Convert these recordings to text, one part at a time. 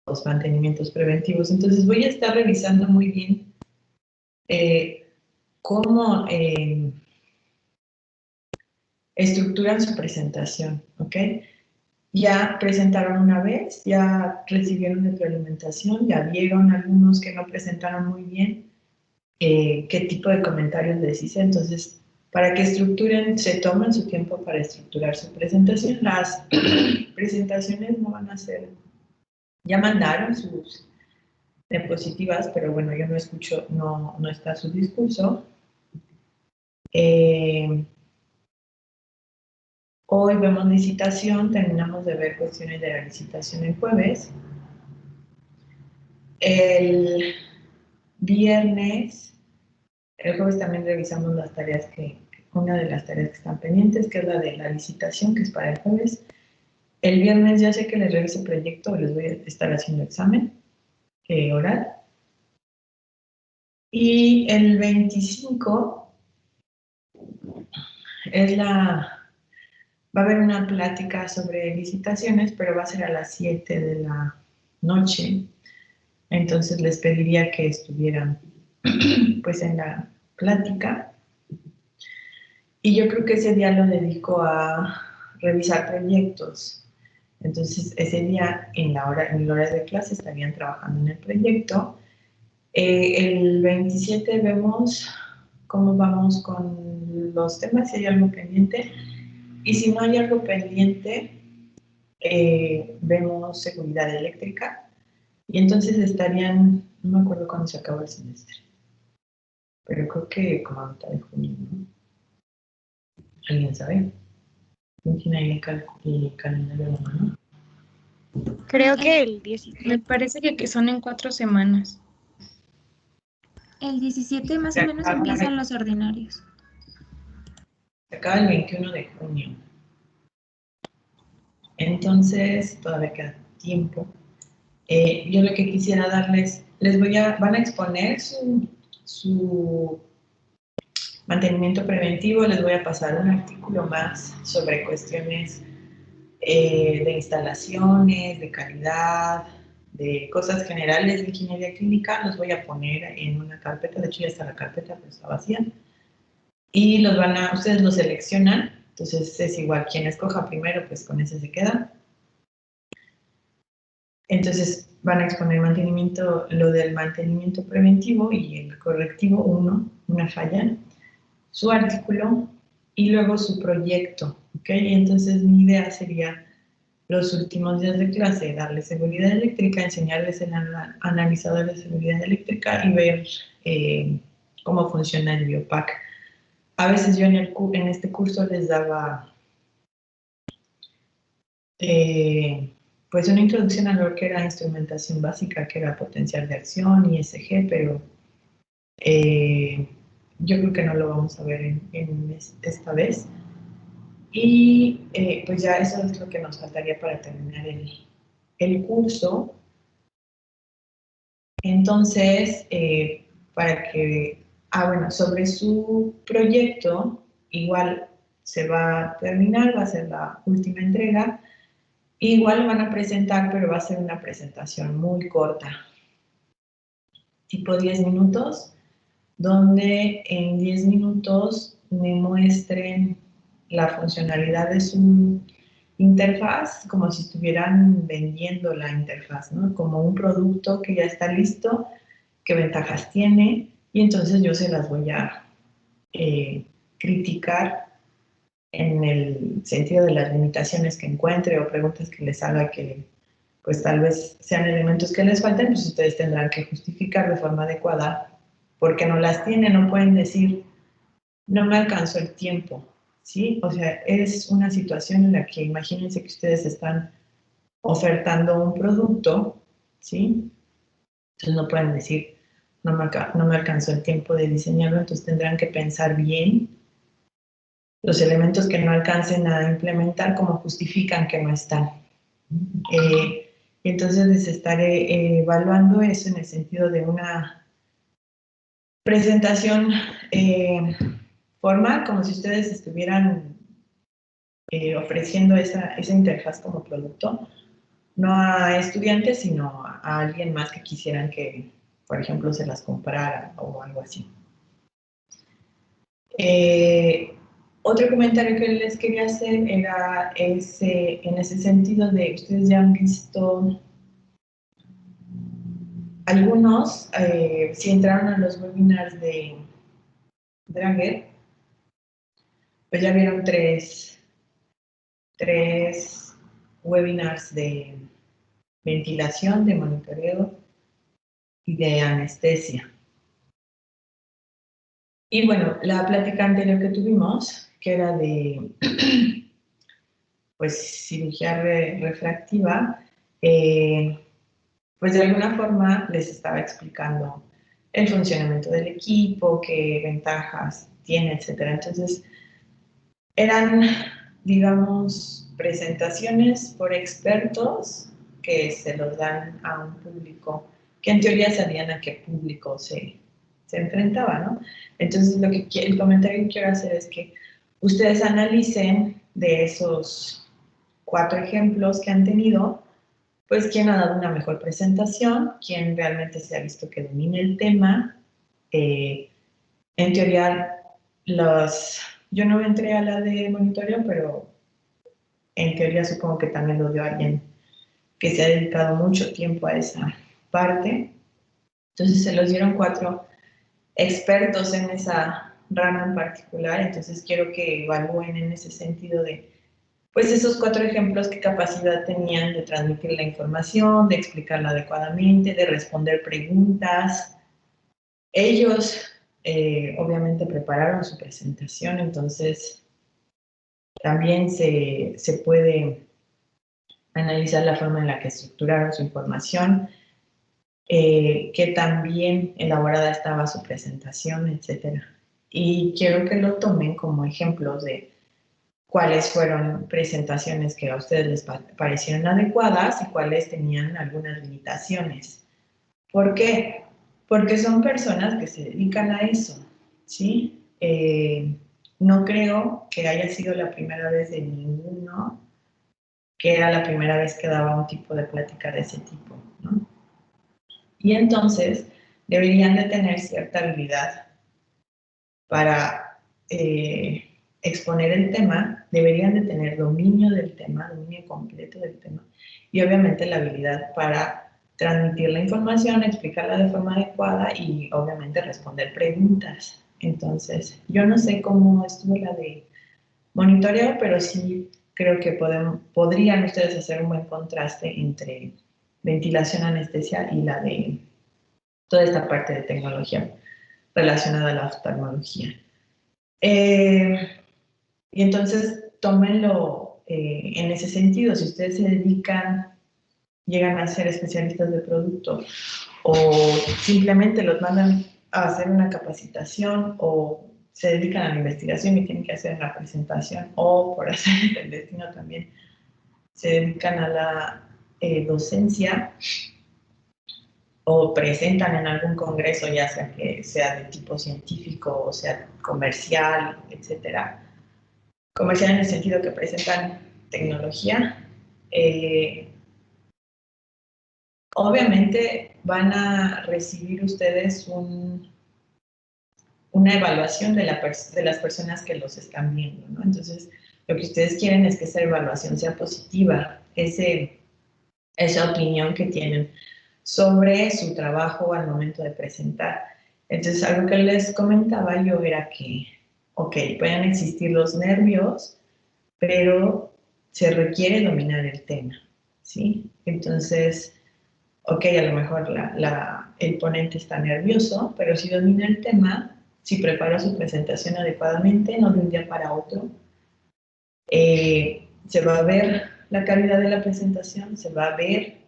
los mantenimientos preventivos. Entonces voy a estar revisando muy bien cómo estructuran su presentación, ¿ok? Ya presentaron una vez, ya recibieron retroalimentación, ya vieron algunos que no presentaron muy bien, qué tipo de comentarios les hice. Entonces, para que estructuren, se tomen su tiempo para estructurar su presentación. Las presentaciones no van a ser, ya mandaron sus diapositivas, pero bueno, yo no escucho, no está su discurso. Hoy vemos licitación, terminamos de ver cuestiones de la licitación el jueves. El jueves también revisamos las tareas una de las tareas que están pendientes, que es la de la licitación, que es para el jueves. El viernes ya sé que les reviso el proyecto, les voy a estar haciendo examen oral. Y el 25 va a haber una plática sobre licitaciones, pero va a ser a las 7 de la noche. Entonces les pediría que estuvieran pues en la plática. Y yo creo que ese día lo dedico a revisar proyectos. Entonces ese día en el horario de clase estarían trabajando en el proyecto. El 27 vemos cómo vamos con los temas, si hay algo pendiente. Y si no hay algo pendiente, vemos seguridad eléctrica. Y entonces estarían, no me acuerdo cuándo se acaba el semestre, pero creo que como a mitad de junio, ¿no? ¿Alguien sabe? ¿Quién tiene ahí el calendario de la mano? Creo que el 17. Me parece que son en 4 semanas. El 17 más o menos empiezan los ordinarios. Se acaba el 21 de junio. Entonces, todavía queda tiempo. Yo lo que quisiera darles, van a exponer su mantenimiento preventivo, les voy a pasar un artículo más sobre cuestiones de instalaciones, de calidad, de cosas generales de ingeniería clínica. Los voy a poner en una carpeta, de hecho ya está la carpeta, pero está vacía. Y ustedes lo seleccionan, entonces es igual, quien escoja primero, pues con ese se queda. Entonces van a exponer lo del mantenimiento preventivo y el correctivo 1, una falla, su artículo y luego su proyecto, ¿ok? Y entonces mi idea sería los últimos días de clase darles seguridad eléctrica, enseñarles el analizador de seguridad eléctrica y ver cómo funciona el BioPack. A veces yo en este curso les daba pues una introducción a lo que era instrumentación básica, que era potencial de acción, ISG, pero yo creo que no lo vamos a ver esta vez. Y pues ya eso es lo que nos faltaría para terminar el curso. Entonces, sobre su proyecto, igual se va a terminar, va a ser la última entrega. Igual van a presentar, pero va a ser una presentación muy corta, tipo 10 minutos, donde en 10 minutos me muestren la funcionalidad de su interfaz, como si estuvieran vendiendo la interfaz, ¿no? Como un producto que ya está listo, qué ventajas tiene, y entonces yo se las voy a criticar en el sentido de las limitaciones que encuentre o preguntas que les haga que pues tal vez sean elementos que les falten, pues ustedes tendrán que justificar de forma adecuada porque no las tienen, no pueden decir no me alcanzó el tiempo, ¿sí? O sea, es una situación en la que imagínense que ustedes están ofertando un producto, ¿sí? Entonces no pueden decir no me alcanzó el tiempo de diseñarlo, entonces tendrán que pensar bien los elementos que no alcancen a implementar, como justifican que no están. Entonces les estaré evaluando eso en el sentido de una presentación formal, como si ustedes estuvieran ofreciendo esa interfaz como producto, no a estudiantes, sino a alguien más que quisieran que, por ejemplo, se las comprara o algo así. Otro comentario que les quería hacer era en ese sentido de, ustedes ya han visto, algunos, si entraron a los webinars de Drager, pues ya vieron tres webinars de ventilación, de monitoreo y de anestesia. Y bueno, la plática anterior que tuvimos, que era de pues, cirugía refractiva, pues de alguna forma les estaba explicando el funcionamiento del equipo, qué ventajas tiene, etcétera. Entonces, eran, digamos, presentaciones por expertos que se los dan a un público que en teoría sabían a qué público se enfrentaba, ¿no? Entonces, el comentario que quiero hacer es que ustedes analicen de esos 4 ejemplos que han tenido, pues quién ha dado una mejor presentación, quién realmente se ha visto que domina el tema. En teoría, yo no entré a la de monitoreo, pero en teoría supongo que también lo dio alguien que se ha dedicado mucho tiempo a esa parte. Entonces se los dieron 4 expertos en esa rama en particular, entonces quiero que evalúen en ese sentido de, pues esos 4 ejemplos, qué capacidad tenían de transmitir la información, de explicarla adecuadamente, de responder preguntas. Ellos obviamente prepararon su presentación, entonces también se puede analizar la forma en la que estructuraron su información, qué tan bien elaborada estaba su presentación, etc. Y quiero que lo tomen como ejemplos de cuáles fueron presentaciones que a ustedes les parecieron adecuadas y cuáles tenían algunas limitaciones. ¿Por qué? Porque son personas que se dedican a eso, ¿sí? No creo que haya sido la primera vez de ninguno que era la primera vez que daba un tipo de plática de ese tipo, ¿no? Y entonces deberían de tener cierta habilidad para exponer el tema, deberían de tener dominio del tema, dominio completo del tema, y obviamente la habilidad para transmitir la información, explicarla de forma adecuada y obviamente responder preguntas. Entonces, yo no sé cómo estuvo la de monitoreo, pero sí creo que podrían ustedes hacer un buen contraste entre ventilación, anestesia y la de toda esta parte de tecnología relacionada a la oftalmología. Y entonces, tómenlo en ese sentido. Si ustedes se dedican, llegan a ser especialistas de producto o simplemente los mandan a hacer una capacitación o se dedican a la investigación y tienen que hacer una presentación o por hacer el destino también se dedican a la docencia o presentan en algún congreso, ya sea que sea de tipo científico o sea comercial, etcétera. Comercial en el sentido que presentan tecnología. Obviamente van a recibir ustedes una evaluación de las personas que los están viendo, ¿no? Entonces, lo que ustedes quieren es que esa evaluación sea positiva, esa opinión que tienen sobre su trabajo al momento de presentar. Entonces, algo que les comentaba yo era que, ok, pueden existir los nervios, pero se requiere dominar el tema, ¿sí? Entonces, ok, a lo mejor el ponente está nervioso, pero si domina el tema, si prepara su presentación adecuadamente, no de un día para otro, se va a ver la calidad de la presentación, se va a ver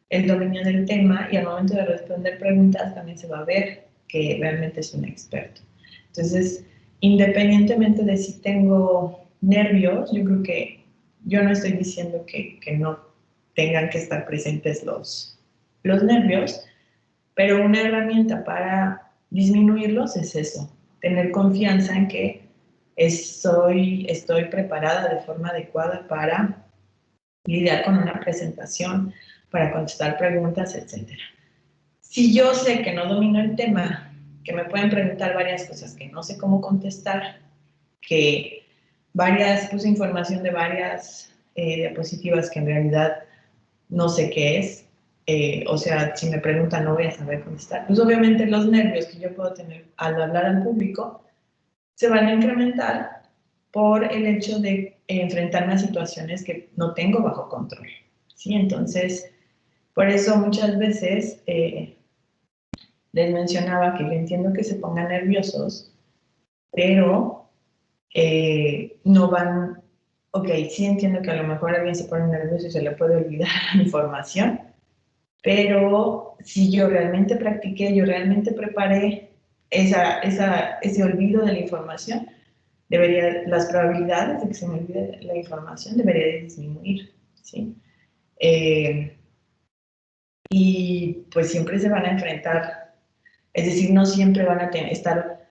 el dominio del tema y al momento de responder preguntas también se va a ver que realmente es un experto. Entonces, independientemente de si tengo nervios, yo creo que yo no estoy diciendo que no tengan que estar presentes los nervios, pero una herramienta para disminuirlos es eso, tener confianza en que estoy preparada de forma adecuada para lidiar con una presentación para contestar preguntas, etc. Si yo sé que no domino el tema, que me pueden preguntar varias cosas que no sé cómo contestar, que puse información de varias diapositivas que en realidad no sé qué es, o sea, si me preguntan no voy a saber contestar, pues obviamente los nervios que yo puedo tener al hablar al público se van a incrementar por el hecho de enfrentarme a situaciones que no tengo bajo control, ¿sí? Entonces, por eso muchas veces les mencionaba que yo entiendo que se pongan nerviosos, pero no van, ok, sí entiendo que a lo mejor alguien se pone nervioso y se le puede olvidar la información, pero si yo realmente practiqué, yo realmente preparé ese olvido de la información, las probabilidades de que se me olvide la información debería de disminuir, ¿sí? Y pues siempre se van a enfrentar, es decir, no siempre van a estar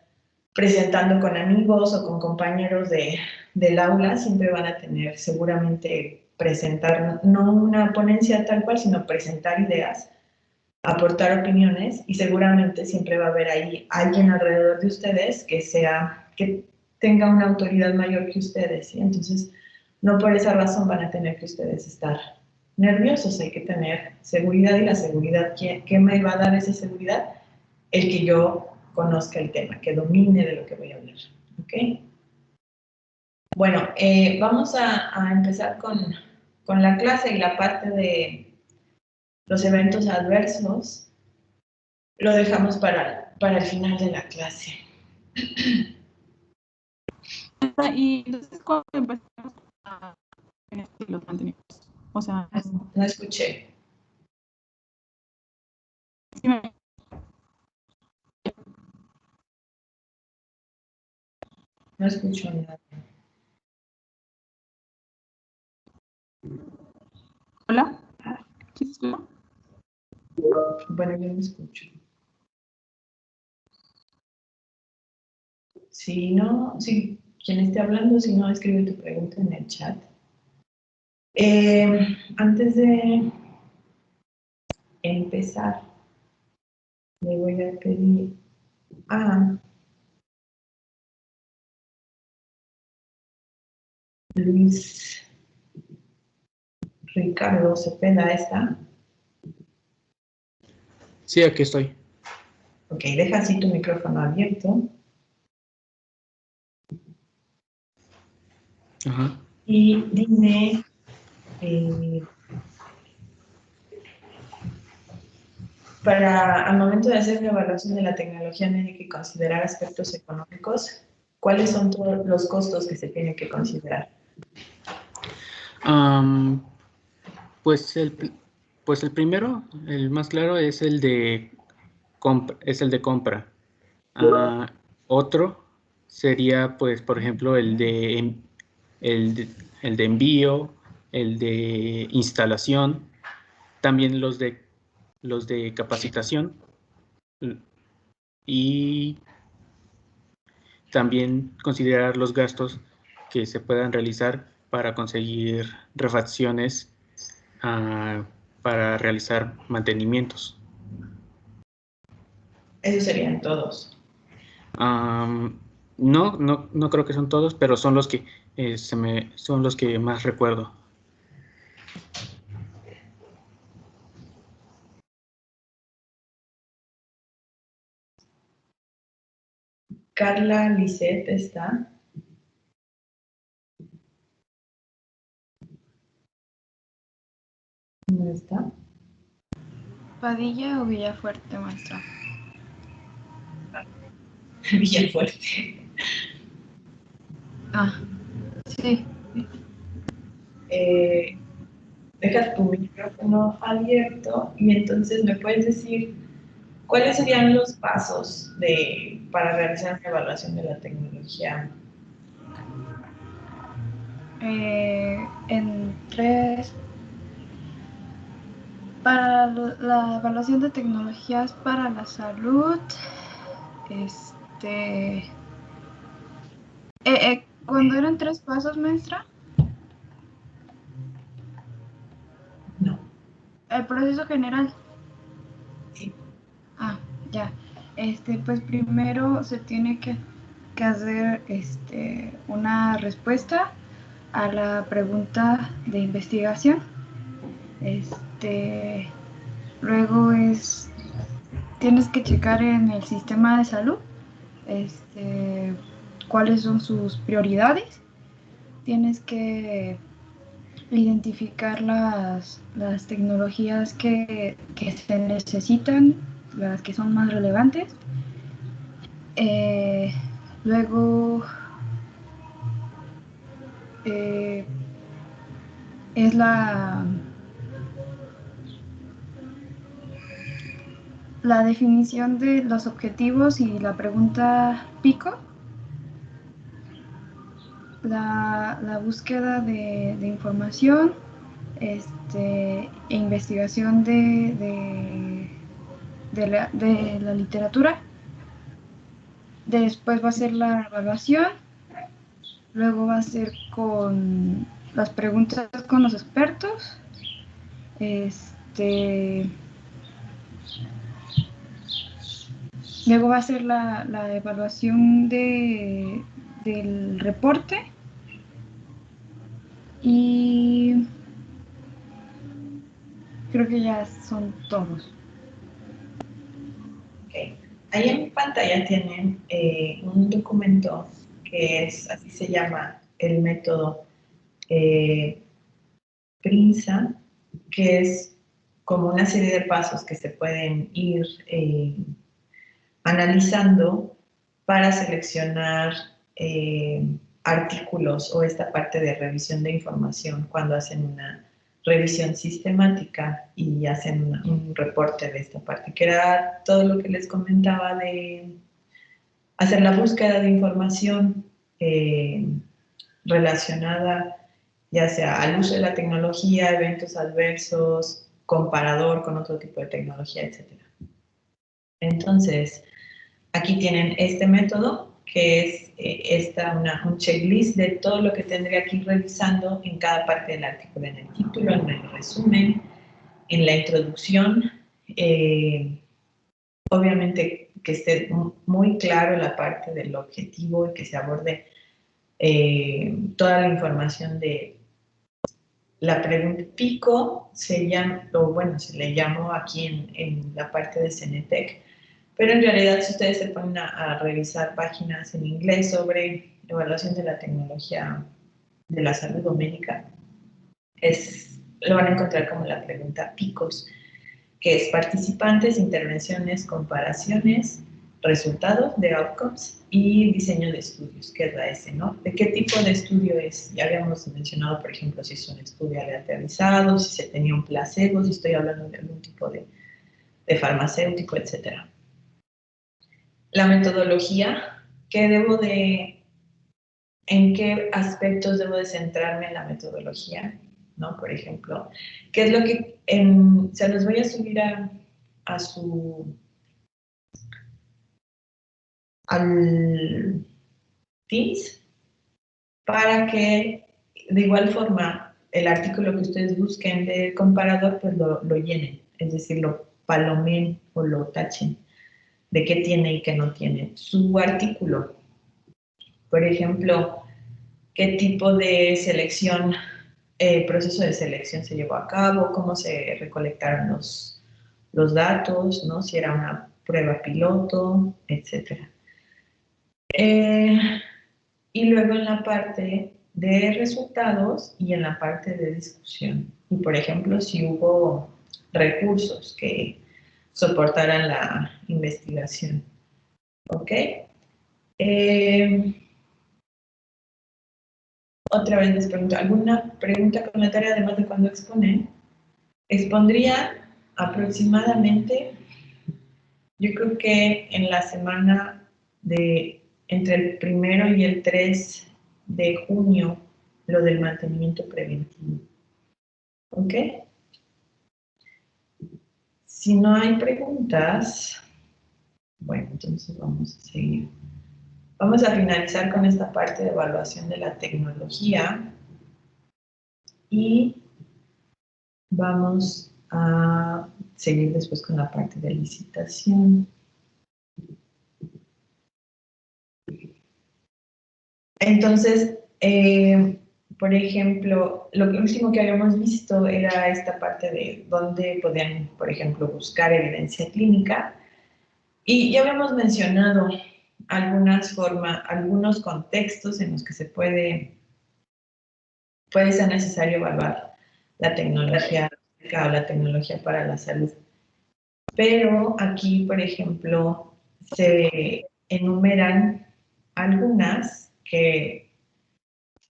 presentando con amigos o con compañeros del aula, siempre van a tener seguramente presentar, no una ponencia tal cual, sino presentar ideas, aportar opiniones y seguramente siempre va a haber ahí alguien alrededor de ustedes que tenga una autoridad mayor que ustedes, ¿sí? Entonces, no por esa razón van a tener que ustedes estar nerviosos, hay que tener seguridad y la seguridad, ¿qué me va a dar esa seguridad? El que yo conozca el tema, que domine de lo que voy a hablar, ¿ok? Bueno, vamos a empezar con la clase y la parte de los eventos adversos. Lo dejamos para el final de la clase. Y entonces, ¿cuándo empezamos a los mantenidos? O sea, no escuché. Sí me... No escucho nada. ¿Hola? ¿Sí se escucha? Bueno, yo no escucho. Si no, si quien esté hablando, si no, escribe tu pregunta en el chat. Antes de empezar, le voy a pedir a Luis Ricardo Cepeda, ¿está? Sí, aquí estoy. Ok, deja así tu micrófono abierto. Ajá. Y dime, al momento de hacer una evaluación de la tecnología médica y considerar aspectos económicos, ¿cuáles son todos los costos que se tienen que considerar? Pues el primero, el más claro, es el de compra. Otro sería, pues, por ejemplo, el de envío, el de instalación, también los de capacitación y también considerar los gastos que se puedan realizar para conseguir refacciones para realizar mantenimientos. Esos serían todos. No creo que son todos, pero son los que son los que más recuerdo. Carla Lisset está. ¿No está? ¿Padilla o Villafuerte, maestra? Villafuerte. Ah, sí. Deja tu micrófono abierto y entonces me puedes decir cuáles serían los pasos para realizar una evaluación de la tecnología. En 3. Para la evaluación de tecnologías para la salud, cuando eran 3 pasos, maestra. No. El proceso general. Sí. Ah, ya. Pues primero se tiene que hacer una respuesta a la pregunta de investigación. Luego tienes que checar en el sistema de salud cuáles son sus prioridades. Tienes que identificar las tecnologías que se necesitan, las que son más relevantes. Luego es la definición de los objetivos y la pregunta pico, la búsqueda de información, e investigación de la literatura. Después va a ser la evaluación, luego va a ser con las preguntas con los expertos, luego va a ser la evaluación del reporte y creo que ya son todos. Okay. Ahí en pantalla tienen un documento que así se llama el método PRINSA, que es como una serie de pasos que se pueden ir analizando para seleccionar artículos o esta parte de revisión de información cuando hacen una revisión sistemática y hacen un reporte de esta parte, que era todo lo que les comentaba de hacer la búsqueda de información relacionada ya sea al uso de la tecnología, eventos adversos, comparador con otro tipo de tecnología, etc. Entonces, aquí tienen este método, que es un checklist de todo lo que tendría que ir revisando en cada parte del artículo, en el título, en el resumen, en la introducción. Obviamente que esté muy claro la parte del objetivo y que se aborde toda la información de la pregunta pico, se le llamó aquí en la parte de CENETEC. Pero en realidad, si ustedes se ponen a revisar páginas en inglés sobre evaluación de la tecnología de la salud o médica, lo van a encontrar como la pregunta PICOS, que es participantes, intervenciones, comparaciones, resultados de outcomes y diseño de estudios, que es la S, ¿no? ¿De qué tipo de estudio es? Ya habíamos mencionado, por ejemplo, si es un estudio aleatorizado, si se tenía un placebo, si estoy hablando de algún tipo de farmacéutico, etcétera. La metodología, ¿en qué aspectos debo de centrarme en la metodología? ¿No? Por ejemplo, ¿qué es lo que se los voy a subir al Teams para que de igual forma el artículo que ustedes busquen de comparador pues lo llenen, es decir, lo palomen o lo tachen de qué tiene y qué no tiene su artículo. Por ejemplo, qué tipo de selección, proceso de selección se llevó a cabo, cómo se recolectaron los datos, ¿no? Si era una prueba piloto, etc. Y luego en la parte de resultados y en la parte de discusión. Y por ejemplo, si hubo recursos que soportaran la investigación. ¿Ok? Otra vez les pregunto, ¿alguna pregunta comentario además de cuando exponen? Expondría aproximadamente, yo creo que en la semana entre el 1 y el 3 de junio, lo del mantenimiento preventivo. ¿Ok? Si no hay preguntas, bueno, entonces vamos a seguir. Vamos a finalizar con esta parte de evaluación de la tecnología y vamos a seguir después con la parte de licitación. Entonces, por ejemplo, lo último que habíamos visto era esta parte de dónde podían, por ejemplo, buscar evidencia clínica. Y ya habíamos mencionado algunos contextos en los que puede ser necesario evaluar la tecnología o la tecnología para la salud. Pero aquí, por ejemplo, se enumeran algunas que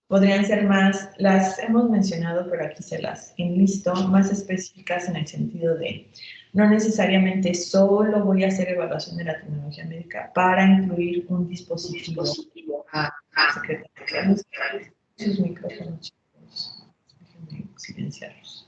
podrían ser más, las hemos mencionado, pero aquí se las enlisto, más específicas en el sentido de no necesariamente solo voy a hacer evaluación de la tecnología médica para incluir un dispositivo a Secretaría de Salud. Sus micrófonos, chicos, déjenme silenciarlos.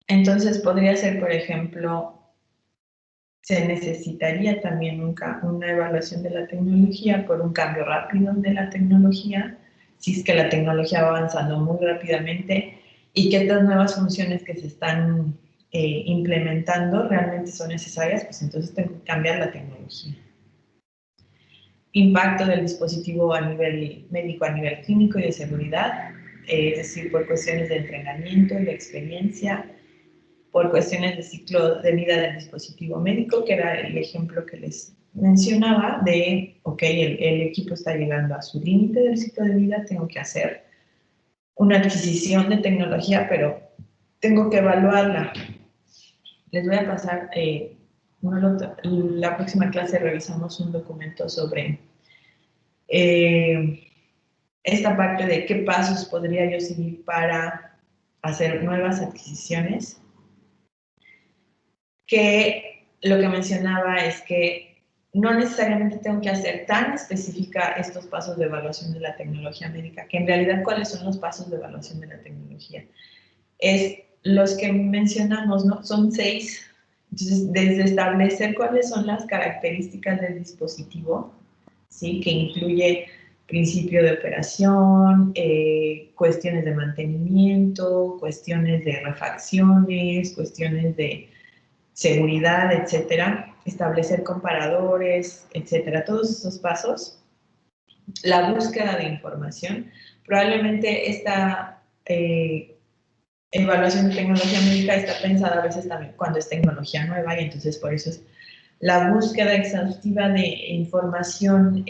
Entonces podría ser, por ejemplo, se necesitaría también una evaluación de la tecnología por un cambio rápido de la tecnología, si es que la tecnología va avanzando muy rápidamente y que estas nuevas funciones que se están implementando realmente son necesarias, pues entonces tengo que cambiar la tecnología. Impacto del dispositivo a nivel médico, a nivel clínico y de seguridad, es decir, por cuestiones de entrenamiento y de experiencia, por cuestiones de ciclo de vida del dispositivo médico, que era el ejemplo que les mencionaba de, ok, el equipo está llegando a su límite del ciclo de vida, tengo que hacer una adquisición de tecnología, pero tengo que evaluarla. Les voy a pasar, la próxima clase revisamos un documento sobre esta parte de qué pasos podría yo seguir para hacer nuevas adquisiciones, que lo que mencionaba es que no necesariamente tengo que hacer tan específica estos pasos de evaluación de la tecnología médica, que en realidad, ¿cuáles son los pasos de evaluación de la tecnología? Es los que mencionamos, ¿no? Son 6. Entonces, desde establecer cuáles son las características del dispositivo, ¿sí? Que incluye principio de operación, cuestiones de mantenimiento, cuestiones de refacciones, cuestiones de seguridad, etcétera, establecer comparadores, etcétera, todos esos pasos. La búsqueda de información, probablemente esta evaluación de tecnología médica está pensada a veces también cuando es tecnología nueva y entonces por eso es la búsqueda exhaustiva de información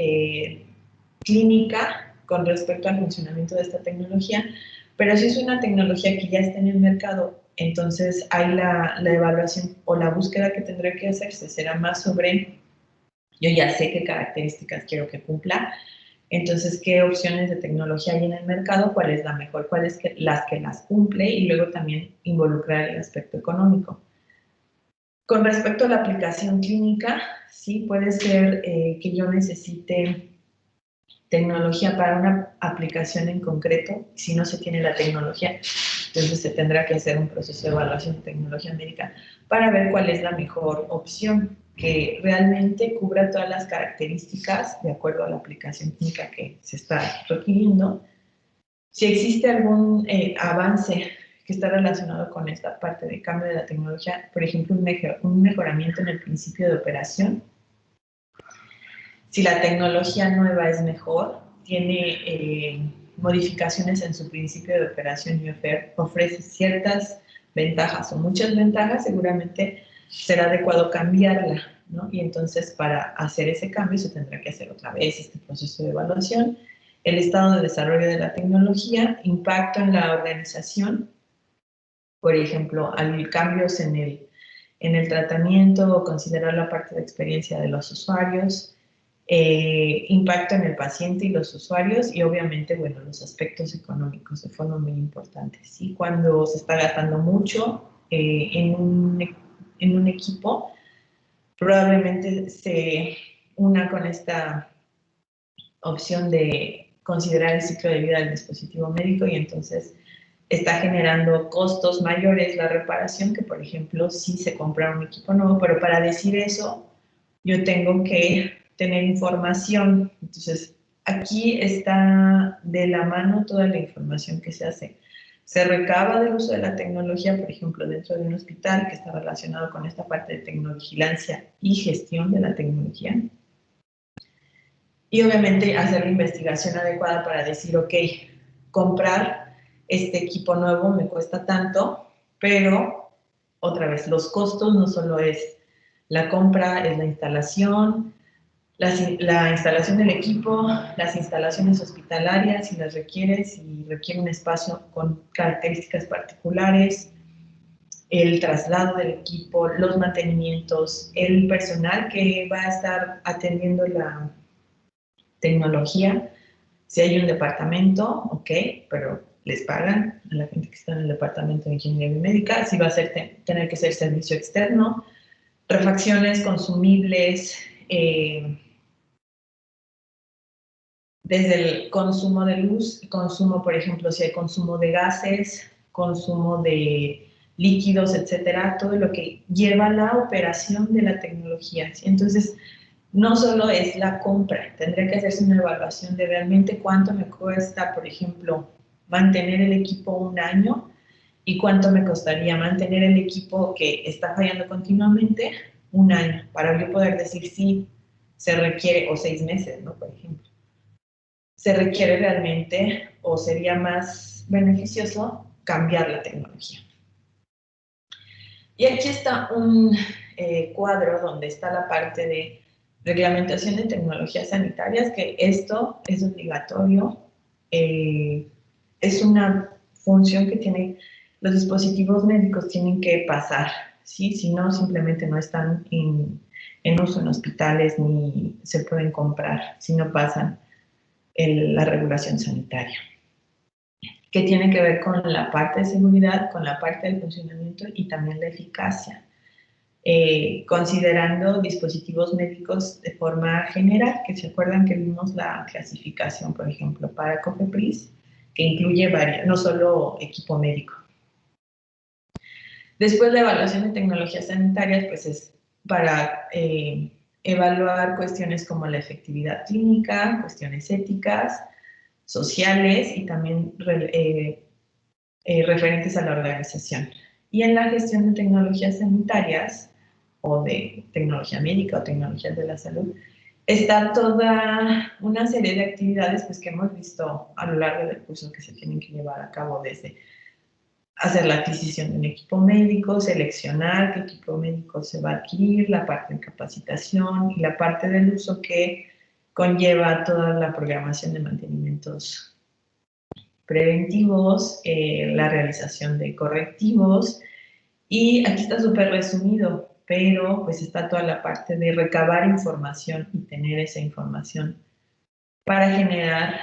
clínica con respecto al funcionamiento de esta tecnología, pero si es una tecnología que ya está en el mercado, entonces hay la evaluación o la búsqueda que tendrá que hacerse será más sobre, yo ya sé qué características quiero que cumpla, entonces qué opciones de tecnología hay en el mercado, cuál es la mejor, cuáles las que las cumple y luego también involucrar el aspecto económico. Con respecto a la aplicación clínica, sí puede ser que yo necesite tecnología para una aplicación en concreto. Si no se tiene la tecnología, entonces se tendrá que hacer un proceso de evaluación de tecnología médica para ver cuál es la mejor opción que realmente cubra todas las características de acuerdo a la aplicación clínica que se está requiriendo. Si existe algún avance que está relacionado con esta parte de cambio de la tecnología, por ejemplo, un mejoramiento en el principio de operación. Si la tecnología nueva es mejor, tiene modificaciones en su principio de operación y ofrece ciertas ventajas o muchas ventajas, seguramente será adecuado cambiarla, ¿no? Y entonces para hacer ese cambio se tendrá que hacer otra vez este proceso de evaluación. El estado de desarrollo de la tecnología, impacto en la organización, por ejemplo, hay cambios en el tratamiento o considerar la parte de experiencia de los usuarios, impacto en el paciente y los usuarios y obviamente, bueno, los aspectos económicos de forma muy importante. ¿Sí? Cuando se está gastando mucho en un equipo, probablemente se una con esta opción de considerar el ciclo de vida del dispositivo médico y entonces está generando costos mayores la reparación que, por ejemplo, si se compra un equipo nuevo, pero para decir eso, yo tengo que tener información. Entonces, aquí está de la mano toda la información que se hace. Se recaba del uso de la tecnología, por ejemplo, dentro de un hospital que está relacionado con esta parte de tecnovigilancia y gestión de la tecnología. Y obviamente hacer la investigación adecuada para decir, ok, comprar este equipo nuevo me cuesta tanto, pero otra vez, los costos no solo es la compra, es la instalación del equipo, las instalaciones hospitalarias, si las requiere, si requiere un espacio con características particulares, el traslado del equipo, los mantenimientos, el personal que va a estar atendiendo la tecnología. Si hay un departamento, ok, pero les pagan a la gente que está en el departamento de ingeniería médica. Si va a tener que ser servicio externo, refacciones, consumibles, desde el consumo de luz, consumo, por ejemplo, si hay consumo de gases, consumo de líquidos, etcétera, todo lo que lleva a la operación de la tecnología. ¿Sí? Entonces, no solo es la compra, tendría que hacerse una evaluación de realmente cuánto me cuesta, por ejemplo, mantener el equipo un año y cuánto me costaría mantener el equipo que está fallando continuamente un año, para yo poder decir si se requiere, o 6 meses, ¿no? Por ejemplo. Se requiere realmente o sería más beneficioso cambiar la tecnología. Y aquí está un cuadro donde está la parte de reglamentación de tecnologías sanitarias, que esto es obligatorio, es una función que tiene, los dispositivos médicos tienen que pasar, ¿sí? Si no, simplemente no están en uso en hospitales ni se pueden comprar si no pasan la regulación sanitaria, que tiene que ver con la parte de seguridad, con la parte del funcionamiento y también la eficacia, considerando dispositivos médicos de forma general, que se acuerdan que vimos la clasificación, por ejemplo, para COFEPRIS, que incluye varios, no solo equipo médico. Después la evaluación de tecnologías sanitarias, pues es para evaluar cuestiones como la efectividad clínica, cuestiones éticas, sociales y también referentes a la organización. Y en la gestión de tecnologías sanitarias o de tecnología médica o tecnologías de la salud, está toda una serie de actividades pues, que hemos visto a lo largo del curso que se tienen que llevar a cabo, desde hacer la adquisición de un equipo médico, seleccionar qué equipo médico se va a adquirir, la parte de capacitación y la parte del uso que conlleva toda la programación de mantenimientos preventivos, la realización de correctivos, y aquí está súper resumido, pero pues está toda la parte de recabar información y tener esa información para generar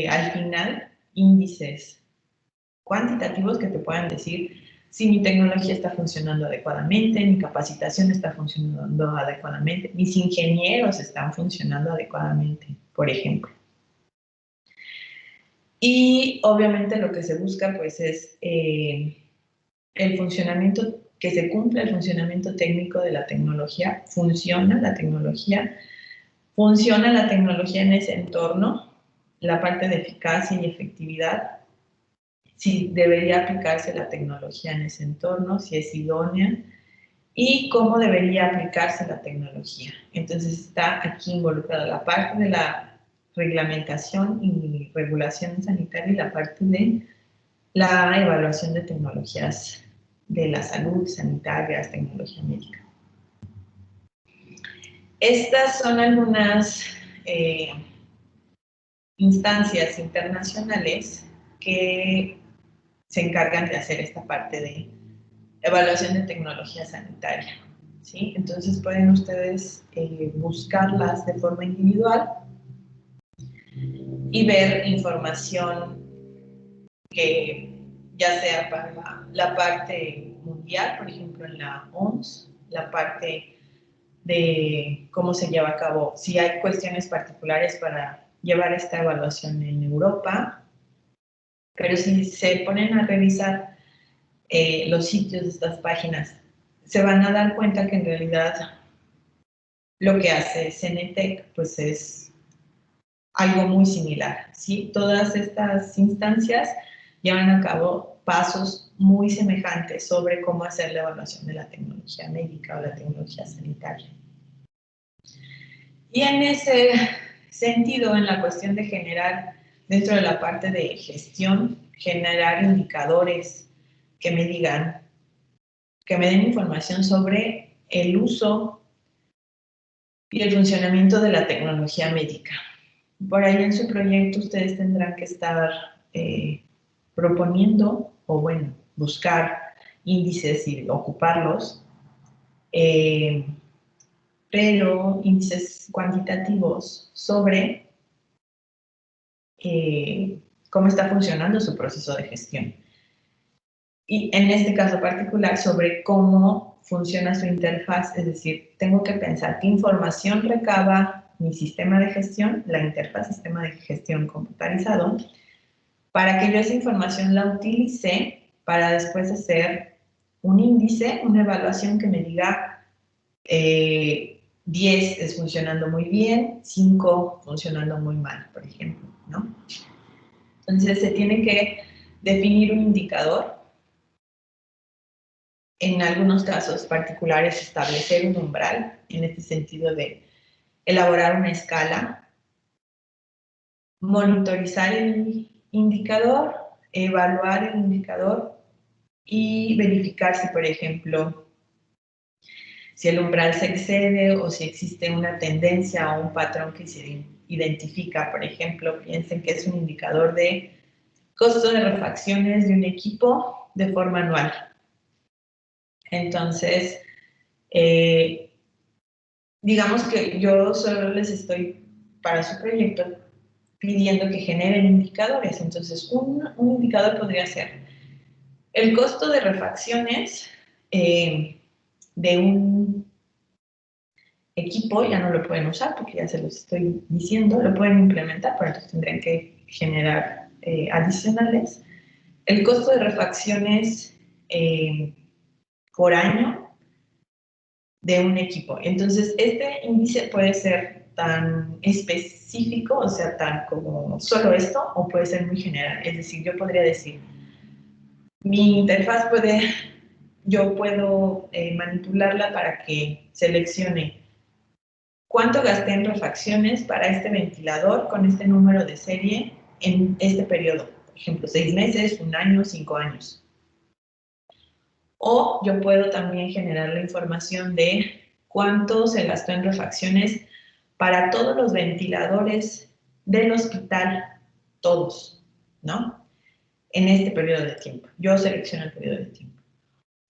al final índices cuantitativos que te puedan decir si mi tecnología está funcionando adecuadamente, mi capacitación está funcionando adecuadamente, mis ingenieros están funcionando adecuadamente, por ejemplo. Y obviamente lo que se busca pues es el funcionamiento, que se cumpla el funcionamiento técnico de la tecnología, funciona la tecnología en ese entorno, la parte de eficacia y efectividad, si debería aplicarse la tecnología en ese entorno, si es idónea, y cómo debería aplicarse la tecnología. Entonces está aquí involucrada la parte de la reglamentación y regulación sanitaria y la parte de la evaluación de tecnologías de la salud, sanitarias, tecnología médica. Estas son algunas instancias internacionales que se encargan de hacer esta parte de evaluación de tecnología sanitaria, ¿sí? Entonces pueden ustedes buscarlas de forma individual y ver información que ya sea para la parte mundial, por ejemplo en la OMS, la parte de cómo se lleva a cabo, si hay cuestiones particulares para llevar esta evaluación en Europa, Pero si se ponen a revisar los sitios de estas páginas, se van a dar cuenta que en realidad lo que hace Cenetec pues es algo muy similar, ¿sí? Todas estas instancias llevan a cabo pasos muy semejantes sobre cómo hacer la evaluación de la tecnología médica o la tecnología sanitaria. Y en ese sentido, en la cuestión de generar, dentro de la parte de gestión, generar indicadores que me digan, que me den información sobre el uso y el funcionamiento de la tecnología médica. Por ahí en su proyecto ustedes tendrán que estar proponiendo, o bueno, buscar índices y ocuparlos, pero índices cuantitativos sobre cómo está funcionando su proceso de gestión. Y en este caso particular, sobre cómo funciona su interfaz, es decir, tengo que pensar qué información recaba mi sistema de gestión, la interfaz sistema de gestión computarizado, para que yo esa información la utilice para después hacer un índice, una evaluación que me diga 10 es funcionando muy bien, 5 funcionando muy mal, por ejemplo, ¿no? Entonces se tiene que definir un indicador. En algunos casos particulares establecer un umbral, en este sentido de elaborar una escala, monitorizar el indicador, evaluar el indicador y verificar si, por ejemplo, si el umbral se excede o si existe una tendencia o un patrón que se identifica. Por ejemplo, piensen que es un indicador de costo de refacciones de un equipo de forma anual. Entonces, digamos que yo solo les estoy, para su proyecto, pidiendo que generen indicadores. Entonces, un indicador podría ser el costo de refacciones de un equipo, ya no lo pueden usar porque ya se los estoy diciendo, lo pueden implementar, pero entonces tendrían que generar adicionales. El costo de refacciones por año de un equipo. Entonces, este índice puede ser tan específico, o sea, tan como solo esto, o puede ser muy general. Es decir, yo podría decir, mi interfaz yo puedo manipularla para que seleccione cuánto gasté en refacciones para este ventilador con este número de serie en este periodo. Por ejemplo, 6 meses, 1 año, 5 años. O yo puedo también generar la información de cuánto se gastó en refacciones para todos los ventiladores del hospital, todos, ¿no? En este periodo de tiempo. Yo selecciono el periodo de tiempo.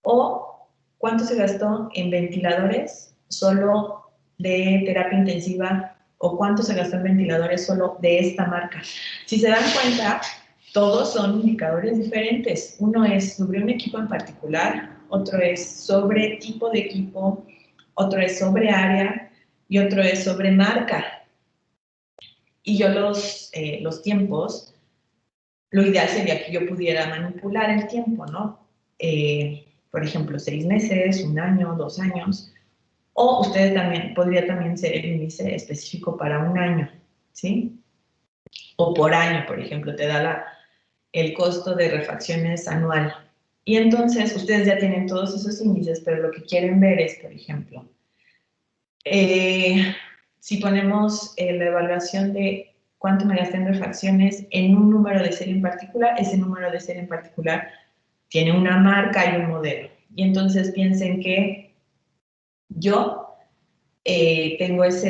O cuánto se gastó en ventiladores solo de terapia intensiva o cuánto se gastó en ventiladores solo de esta marca. Si se dan cuenta, todos son indicadores diferentes. Uno es sobre un equipo en particular, otro es sobre tipo de equipo, otro es sobre área y otro es sobre marca. Y yo los tiempos, lo ideal sería que yo pudiera manipular el tiempo, ¿no? Por ejemplo, 6 meses, 1 año, 2 años. O ustedes también, podría también ser el índice específico para 1 año, ¿sí? O por año, por ejemplo, te da el costo de refacciones anual. Y entonces ustedes ya tienen todos esos índices, pero lo que quieren ver es, por ejemplo, si ponemos la evaluación de cuánto me gasté en refacciones en un número de serie en particular, ese número de serie en particular tiene una marca y un modelo. Y entonces piensen que yo tengo esa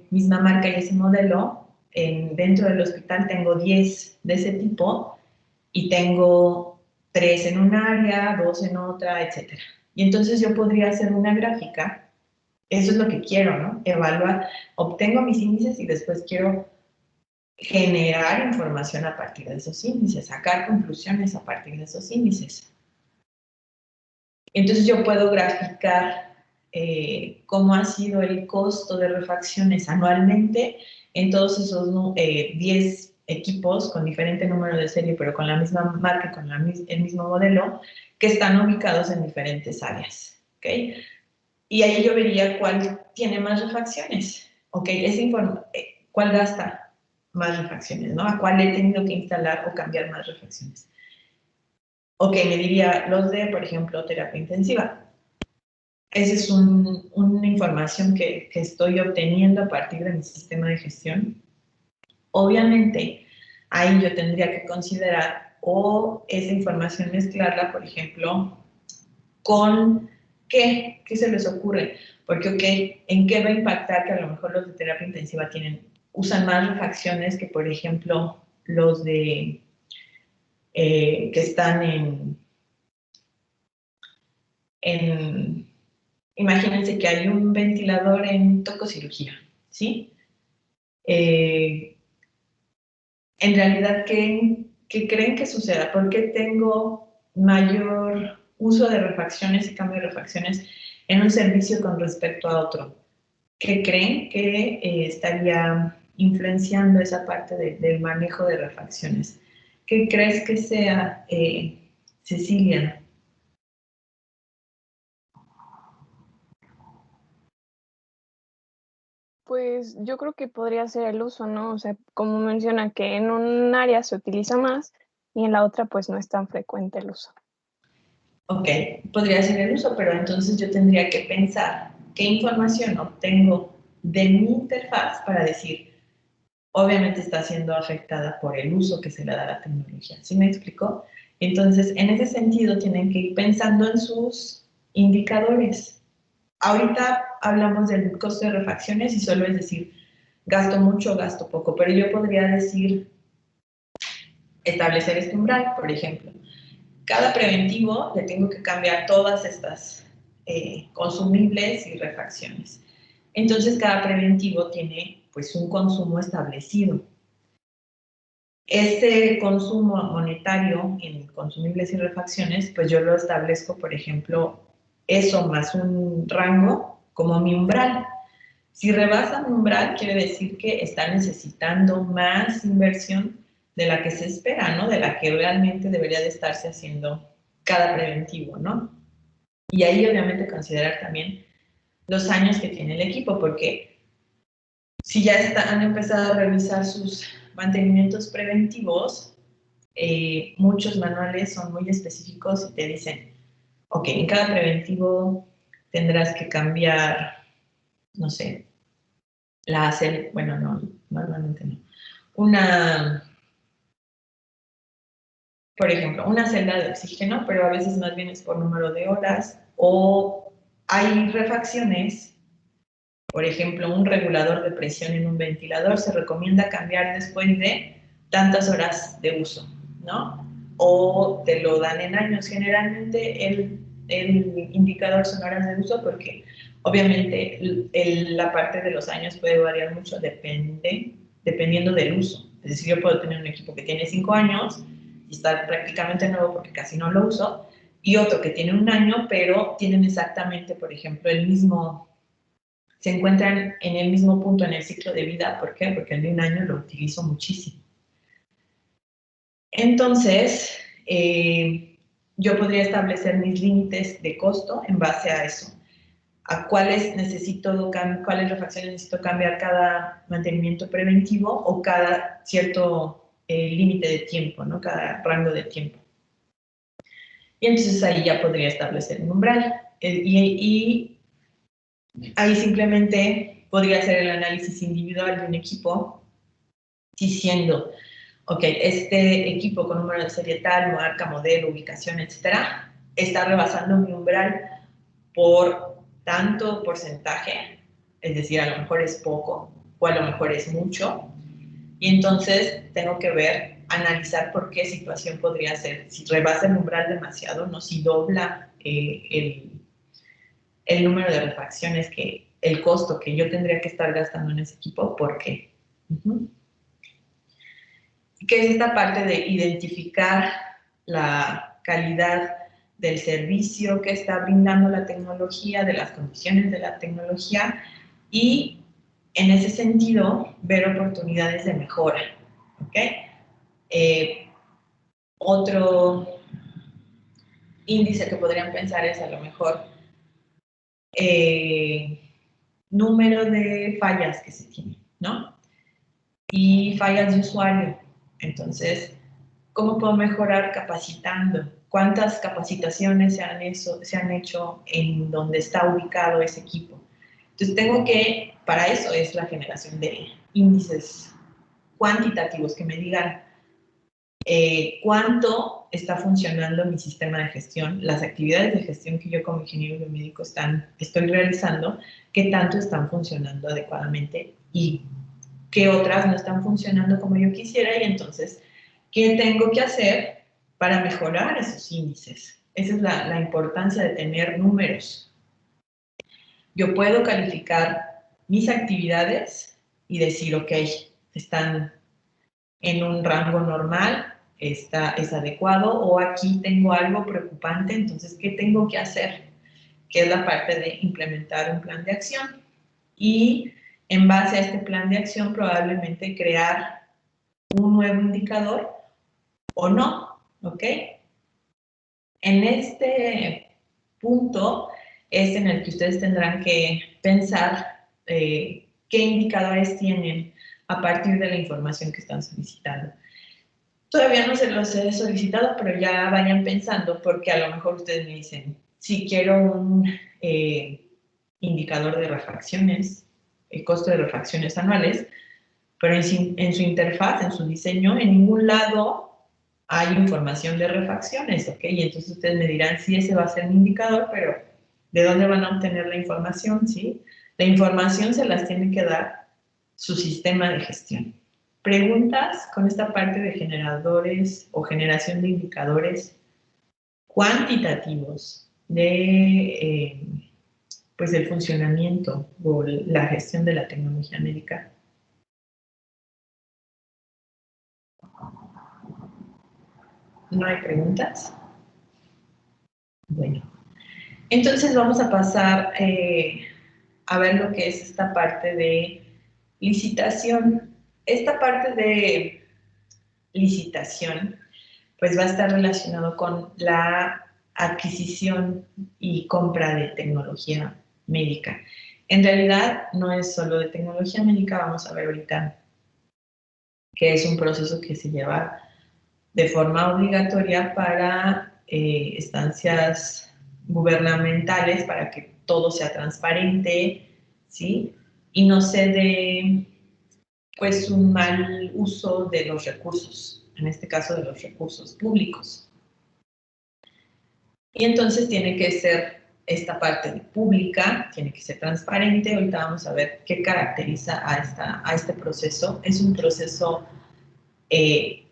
misma marca y ese modelo, dentro del hospital tengo 10 de ese tipo y tengo 3 en un área, 2 en otra, etc. Y entonces yo podría hacer una gráfica, eso es lo que quiero, ¿no? Evaluar, obtengo mis índices y después quiero generar información a partir de esos índices, sacar conclusiones a partir de esos índices. Entonces yo puedo graficar cómo ha sido el costo de refacciones anualmente en todos esos 10 equipos con diferente número de serie, pero con la misma marca, con el mismo modelo, que están ubicados en diferentes áreas, ¿ok? Y ahí yo vería cuál tiene más refacciones, ¿ok? ¿Cuál gasta más refacciones, ¿no? ¿A cuál he tenido que instalar o cambiar más refacciones? Ok, me diría los de, por ejemplo, terapia intensiva. Esa es una información que estoy obteniendo a partir de mi sistema de gestión. Obviamente, ahí yo tendría que considerar o esa información mezclarla, por ejemplo, con ¿qué se les ocurre? Porque, ok, ¿en qué va a impactar que a lo mejor los de terapia intensiva usan más refacciones que, por ejemplo, los de que están imagínense que hay un ventilador en tococirugía, ¿sí? En realidad, ¿qué creen que suceda? ¿Por qué tengo mayor uso de refacciones y cambio de refacciones en un servicio con respecto a otro? ¿Qué creen que estaría influenciando esa parte del manejo de refacciones? ¿Qué crees que sea, Cecilia? Pues yo creo que podría ser el uso, ¿no? O sea, como menciona que en un área se utiliza más y en la otra pues no es tan frecuente el uso. Ok, podría ser el uso, pero entonces yo tendría que pensar qué información obtengo de mi interfaz para decir, obviamente está siendo afectada por el uso que se le da a la tecnología. ¿Sí me explico? Entonces, en ese sentido, tienen que ir pensando en sus indicadores. Ahorita hablamos del costo de refacciones y solo es decir, gasto mucho, gasto poco, pero yo podría decir, establecer este umbral, por ejemplo. Cada preventivo le tengo que cambiar todas estas consumibles y refacciones. Entonces, cada preventivo tiene pues un consumo establecido. Ese consumo monetario en consumibles y refacciones, pues yo lo establezco, por ejemplo, eso más un rango como mi umbral. Si rebasa mi umbral, quiere decir que está necesitando más inversión de la que se espera, ¿no? De la que realmente debería de estarse haciendo cada preventivo, ¿no? Y ahí obviamente considerar también los años que tiene el equipo, porque si ya han empezado a revisar sus mantenimientos preventivos, muchos manuales son muy específicos y te dicen, ok, en cada preventivo tendrás que cambiar, no sé, bueno, no, normalmente no. Por ejemplo, una celda de oxígeno, pero a veces más bien es por número de horas, o hay refacciones, por ejemplo, un regulador de presión en un ventilador se recomienda cambiar después de tantas horas de uso, ¿no? O te lo dan en años. Generalmente el indicador son horas de uso porque obviamente la parte de los años puede variar mucho dependiendo del uso. Es decir, yo puedo tener un equipo que tiene 5 años y está prácticamente nuevo porque casi no lo uso, y otro que tiene 1 año, pero tienen exactamente, por ejemplo, se encuentran en el mismo punto en el ciclo de vida. ¿Por qué? Porque el de 1 año lo utilizo muchísimo. Entonces, yo podría establecer mis límites de costo en base a eso. A cuáles refacciones necesito cambiar cada mantenimiento preventivo o cada cierto límite de tiempo, ¿no? Cada rango de tiempo. Y entonces ahí ya podría establecer un umbral. Y ahí simplemente podría hacer el análisis individual de un equipo diciendo, ok, este equipo con número de serie tal, marca, modelo, ubicación, etcétera, está rebasando mi umbral por tanto porcentaje, es decir, a lo mejor es poco o a lo mejor es mucho, y entonces tengo que analizar por qué situación podría ser. Si rebasa el umbral demasiado, no si dobla el número de refacciones, el costo que yo tendría que estar gastando en ese equipo, ¿por qué? Que es esta parte de identificar la calidad del servicio que está brindando la tecnología, de las condiciones de la tecnología, y en ese sentido ver oportunidades de mejora, ¿ok? ¿ok? Otro índice que podrían pensar es a lo mejor número de fallas que se tienen, ¿no? Y fallas de usuario. Entonces, ¿cómo puedo mejorar capacitando? ¿Cuántas capacitaciones se han hecho en donde está ubicado ese equipo? Entonces, para eso es la generación de índices cuantitativos que me digan cuánto está funcionando mi sistema de gestión, las actividades de gestión que yo como ingeniero biomédico estoy realizando, qué tanto están funcionando adecuadamente y qué otras no están funcionando como yo quisiera, y entonces, ¿qué tengo que hacer para mejorar esos índices? Esa es la importancia de tener números. Yo puedo calificar mis actividades y decir, ok, están en un rango normal, es adecuado, o aquí tengo algo preocupante, entonces, ¿qué tengo que hacer? Que es la parte de implementar un plan de acción. Y en base a este plan de acción, probablemente crear un nuevo indicador o no, ¿ok? En este punto es en el que ustedes tendrán que pensar qué indicadores tienen a partir de la información que están solicitando. Todavía no se los he solicitado, pero ya vayan pensando, porque a lo mejor ustedes me dicen, si quiero un indicador de refracciones, el costo de refracciones anuales, pero en su interfaz, en su diseño, en ningún lado hay información de refracciones, ¿ok? Y entonces ustedes me dirán, sí, ese va a ser mi indicador, pero ¿de dónde van a obtener la información, sí? La información se las tiene que dar su sistema de gestión. Preguntas con esta parte de generadores o generación de indicadores cuantitativos pues del funcionamiento o la gestión de la tecnología médica. ¿No hay preguntas? Bueno, entonces vamos a pasar a ver lo que es esta parte de licitación. Esta parte de licitación pues va a estar relacionado con la adquisición y compra de tecnología médica. En realidad no es solo de tecnología médica, vamos a ver ahorita que es un proceso que se lleva de forma obligatoria para estancias gubernamentales, para que todo sea transparente, ¿sí? Y no se dé pues un mal uso de los recursos, en este caso de los recursos públicos. Y entonces tiene que ser esta parte pública, tiene que ser transparente. Ahorita vamos a ver qué caracteriza a este proceso. Es un proceso que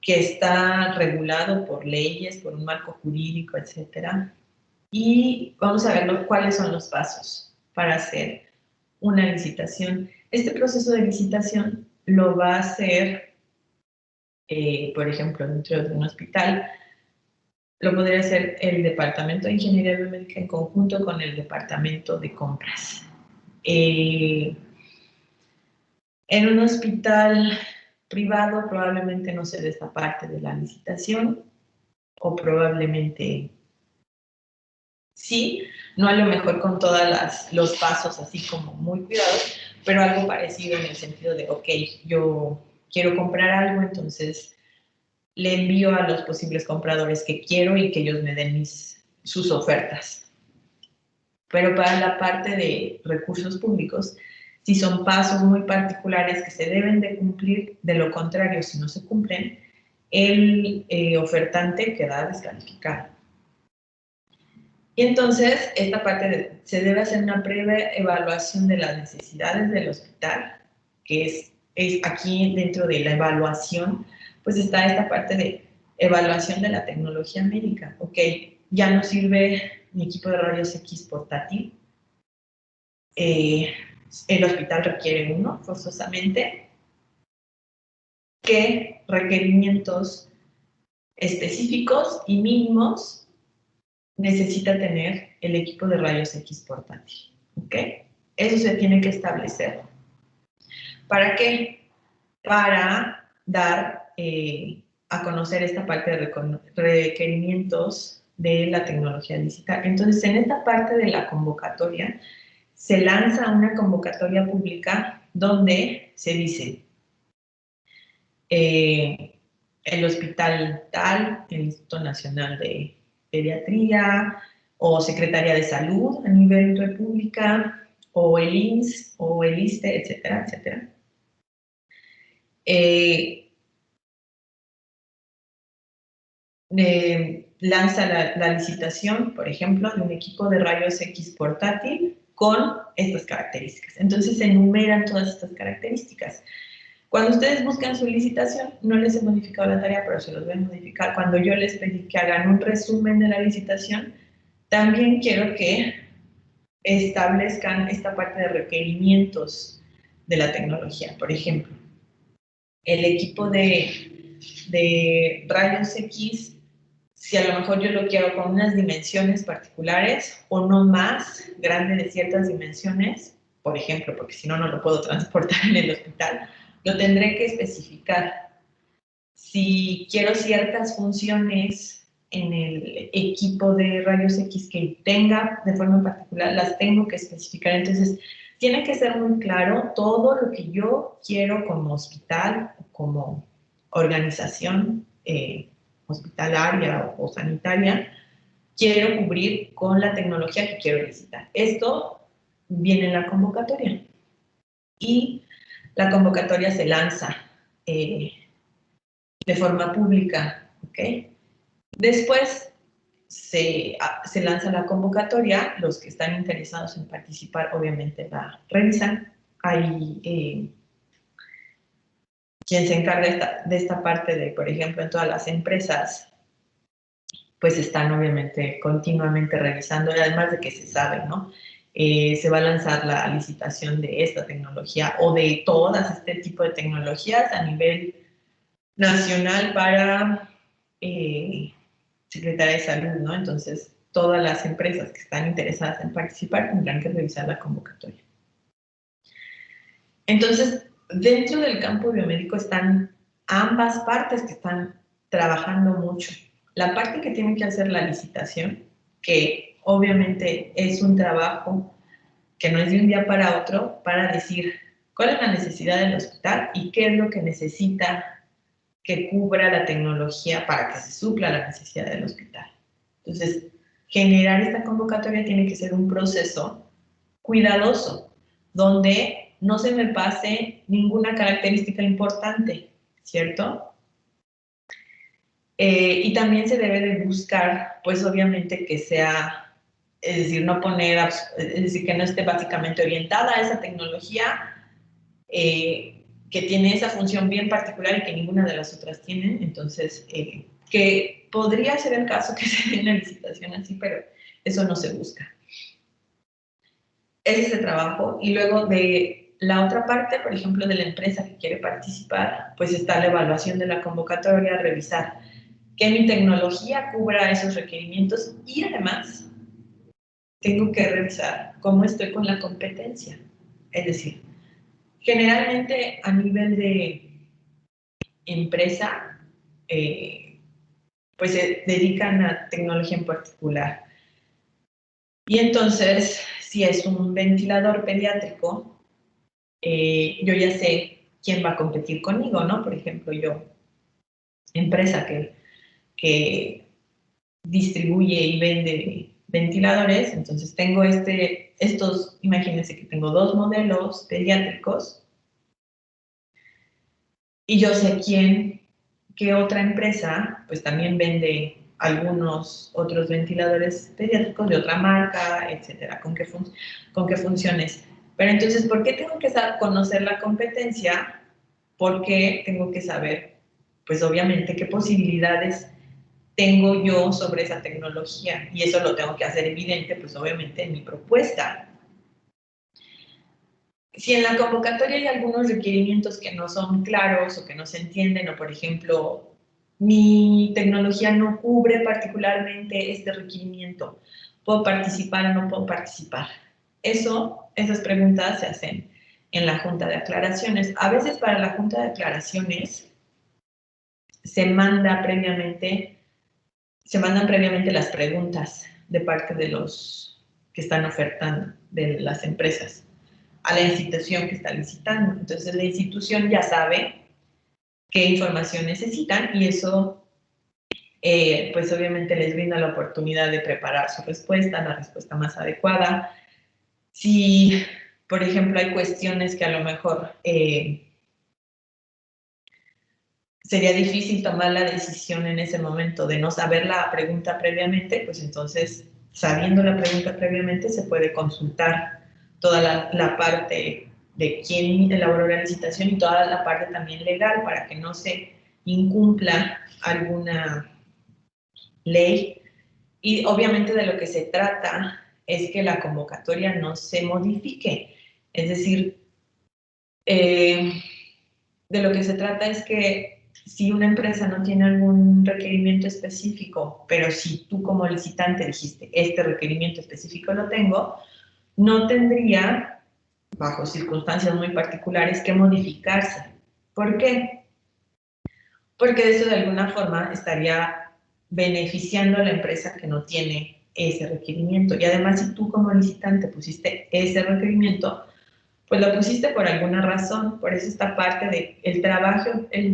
está regulado por leyes, por un marco jurídico, etcétera. Y vamos a ver cuáles son los pasos para hacer una licitación. Este proceso de licitación lo va a hacer, por ejemplo, dentro de un hospital. Lo podría hacer el Departamento de Ingeniería Biomédica en conjunto con el Departamento de Compras. En un hospital privado probablemente no se dé esta parte de la licitación, o probablemente sí, no a lo mejor con todos los pasos así como muy cuidados, pero algo parecido en el sentido de, ok, yo quiero comprar algo, entonces le envío a los posibles compradores que quiero y que ellos me den sus ofertas. Pero para la parte de recursos públicos, sí son pasos muy particulares que se deben de cumplir, de lo contrario, si no se cumplen, el ofertante queda descalificado. Y entonces, esta parte se debe hacer una previa evaluación de las necesidades del hospital, que es aquí dentro de la evaluación, pues está esta parte de evaluación de la tecnología médica. Ok, ya no sirve mi equipo de rayos X portátil, el hospital requiere uno forzosamente. ¿Qué requerimientos específicos y mínimos necesita tener el equipo de rayos X portátil? ¿Ok? Eso se tiene que establecer. ¿Para qué? Para dar a conocer esta parte de requerimientos de la tecnología digital. Entonces, en esta parte de la convocatoria, se lanza una convocatoria pública donde se dice el hospital tal, el Instituto Nacional de Pediatría, o Secretaría de Salud a nivel república, o el IMSS, o el ISSSTE, etcétera, etcétera. Lanza la licitación, por ejemplo, de un equipo de rayos X portátil con estas características. Entonces se enumeran todas estas características. Cuando ustedes buscan su licitación, no les he modificado la tarea, pero se los voy a modificar. Cuando yo les pedí que hagan un resumen de la licitación, también quiero que establezcan esta parte de requerimientos de la tecnología. Por ejemplo, el equipo de rayos X, si a lo mejor yo lo quiero con unas dimensiones particulares o no más grande de ciertas dimensiones, por ejemplo, porque si no, no lo puedo transportar en el hospital, lo tendré que especificar. Si quiero ciertas funciones en el equipo de rayos X que tenga de forma particular, las tengo que especificar. Entonces, tiene que ser muy claro todo lo que yo quiero como hospital, como organización hospitalaria o sanitaria, quiero cubrir con la tecnología que quiero licitar. Esto viene en la convocatoria. Y la convocatoria se lanza de forma pública, ¿ok? Después se lanza la convocatoria, los que están interesados en participar obviamente la revisan. Hay quien se encarga de esta parte de, por ejemplo, en todas las empresas, pues están obviamente continuamente revisando, y además de que se sabe, ¿no? Se va a lanzar la licitación de esta tecnología o de todas este tipo de tecnologías a nivel nacional para Secretaría de Salud, ¿no? Entonces, todas las empresas que están interesadas en participar tendrán que revisar la convocatoria. Entonces, dentro del campo biomédico están ambas partes que están trabajando mucho. La parte que tiene que hacer la licitación, que obviamente es un trabajo que no es de un día para otro, para decir cuál es la necesidad del hospital y qué es lo que necesita que cubra la tecnología para que se supla la necesidad del hospital. Entonces, generar esta convocatoria tiene que ser un proceso cuidadoso, donde no se me pase ninguna característica importante, ¿cierto? Y también se debe de buscar, pues obviamente que sea, es decir, no poner, es decir, que no esté básicamente orientada a esa tecnología, que tiene esa función bien particular y que ninguna de las otras tiene. Entonces, que podría ser el caso que se dé una licitación así, pero eso no se busca. Ese es el trabajo. Y luego de la otra parte, por ejemplo, de la empresa que quiere participar, pues está la evaluación de la convocatoria, revisar que mi tecnología cubra esos requerimientos y además tengo que revisar cómo estoy con la competencia. Es decir, generalmente a nivel de empresa, pues se dedican a tecnología en particular. Y entonces, si es un ventilador pediátrico, yo ya sé quién va a competir conmigo, ¿no? Por ejemplo, yo, empresa que distribuye y vende ventiladores, entonces tengo estos, imagínense que tengo 2 modelos pediátricos y yo sé qué otra empresa pues también vende algunos otros ventiladores pediátricos de otra marca, etcétera, con qué funciones. Pero entonces, ¿por qué tengo que conocer la competencia? Porque tengo que saber, pues obviamente, qué posibilidades tengo yo sobre esa tecnología, y eso lo tengo que hacer evidente, pues obviamente en mi propuesta. Si en la convocatoria hay algunos requerimientos que no son claros o que no se entienden, o por ejemplo, mi tecnología no cubre particularmente este requerimiento, ¿puedo participar o no puedo participar? Esas preguntas se hacen en la junta de aclaraciones. A veces para la junta de aclaraciones se mandan previamente las preguntas de parte de los que están ofertando, de las empresas, a la institución que está licitando. Entonces la institución ya sabe qué información necesitan y eso pues obviamente les brinda la oportunidad de preparar su respuesta, la respuesta más adecuada. Si, por ejemplo, hay cuestiones que a lo mejor sería difícil tomar la decisión en ese momento de no saber la pregunta previamente, pues entonces, sabiendo la pregunta previamente, se puede consultar toda la parte de quién elaboró la licitación y toda la parte también legal para que no se incumpla alguna ley. Y obviamente de lo que se trata es que la convocatoria no se modifique. Es decir, de lo que se trata es que si una empresa no tiene algún requerimiento específico, pero si tú como licitante dijiste, este requerimiento específico lo tengo, no tendría, bajo circunstancias muy particulares, que modificarse. ¿Por qué? Porque eso de alguna forma estaría beneficiando a la empresa que no tiene ese requerimiento. Y además, si tú como licitante pusiste ese requerimiento, pues lo pusiste por alguna razón. Por eso esta parte de el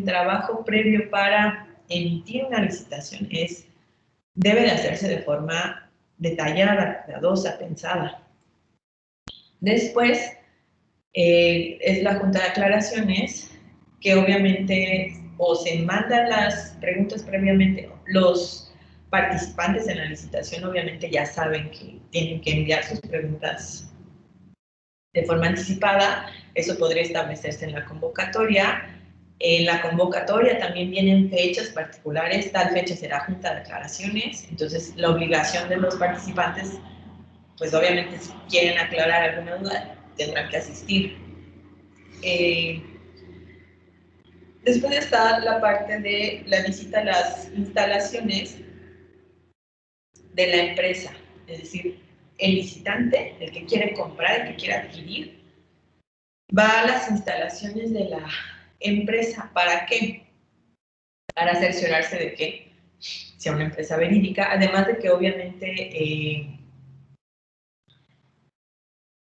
trabajo previo para emitir una licitación debe de hacerse de forma detallada, cuidadosa, pensada. Después es la junta de aclaraciones, que obviamente o se mandan las preguntas previamente, los participantes en la licitación obviamente ya saben que tienen que enviar sus preguntas de forma anticipada. Eso podría establecerse en la convocatoria. En la convocatoria también vienen fechas particulares, tal fecha será junta de aclaraciones, entonces la obligación de los participantes, pues obviamente si quieren aclarar alguna duda, tendrán que asistir. Después está la parte de la visita a las instalaciones de la empresa, es decir, el licitante, el que quiere comprar, el que quiere adquirir, va a las instalaciones de la empresa. ¿Para qué? Para cerciorarse de que sea una empresa verídica, además de que obviamente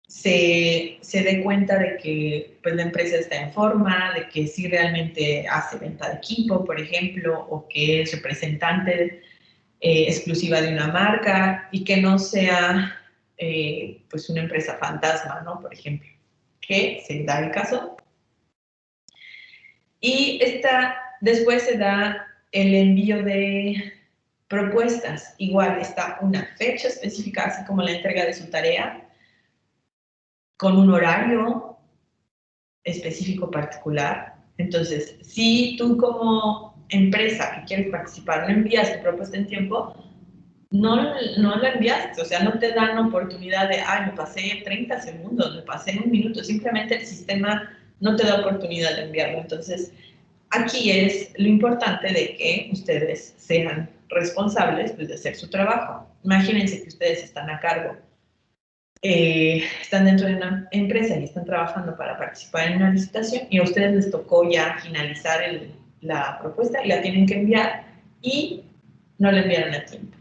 se dé cuenta de que pues, la empresa está en forma, de que sí realmente hace venta de equipo, por ejemplo, o que es representante exclusiva de una marca y que no sea pues una empresa fantasma, ¿no? Por ejemplo, que se da el caso. Y después se da el envío de propuestas. Igual está una fecha específica, así como la entrega de su tarea, con un horario específico particular. Entonces, si tú como empresa que quieres participar no envías tu propuesta en tiempo, no la enviaste, o sea, no te dan oportunidad de, me pasé 30 segundos, me pasé 1 minuto, simplemente el sistema no te da oportunidad de enviarlo. Entonces, aquí es lo importante de que ustedes sean responsables pues, de hacer su trabajo. Imagínense que ustedes están a cargo, están dentro de una empresa y están trabajando para participar en una licitación y a ustedes les tocó ya finalizar la propuesta y la tienen que enviar y no la enviaron a tiempo.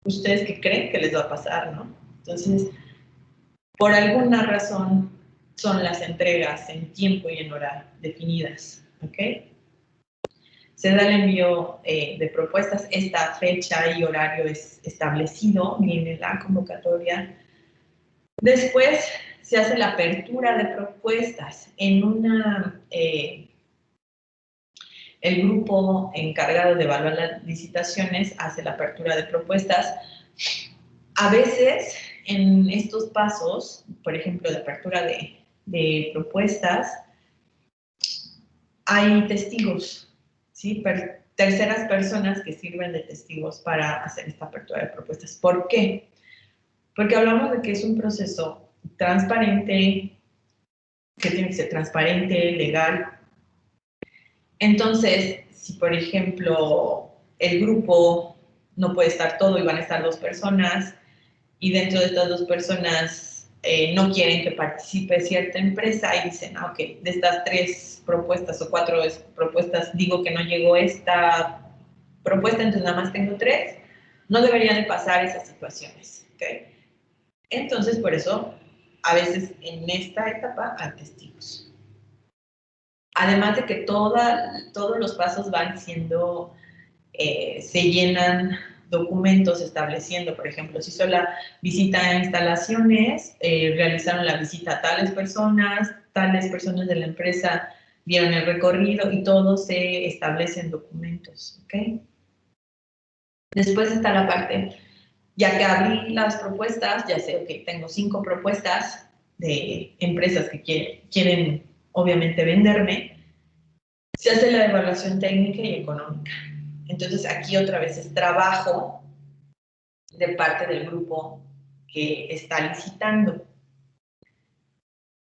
¿Ustedes qué creen que les va a pasar, no? Entonces, por alguna razón son las entregas en tiempo y en hora definidas, ¿ok? Se da el envío de propuestas, esta fecha y horario es establecido, viene la convocatoria. Después se hace la apertura de propuestas en el grupo encargado de evaluar las licitaciones hace la apertura de propuestas. A veces, en estos pasos, por ejemplo, de apertura de propuestas, hay testigos, ¿sí? Terceras personas que sirven de testigos para hacer esta apertura de propuestas. ¿Por qué? Porque hablamos de que es un proceso transparente, que tiene que ser transparente, legal. Entonces, si por ejemplo el grupo no puede estar todo y van a estar 2 personas, y dentro de estas 2 personas no quieren que participe cierta empresa y dicen, ok, de estas 3 propuestas o 4 propuestas digo que no llegó esta propuesta, entonces nada más tengo 3, no deberían de pasar esas situaciones, ¿ok? Entonces, por eso, a veces en esta etapa hay testigos. Además de que todos los pasos van siendo, se llenan documentos estableciendo, por ejemplo, si hizo la visita a instalaciones, realizaron la visita a tales personas de la empresa vieron el recorrido y todo se establece en documentos, ¿ok? Después está la parte, ya que abrí las propuestas, ya sé, ok, tengo 5 propuestas de empresas que quieren obviamente venderme, se hace la evaluación técnica y económica. Entonces aquí otra vez es trabajo de parte del grupo que está licitando.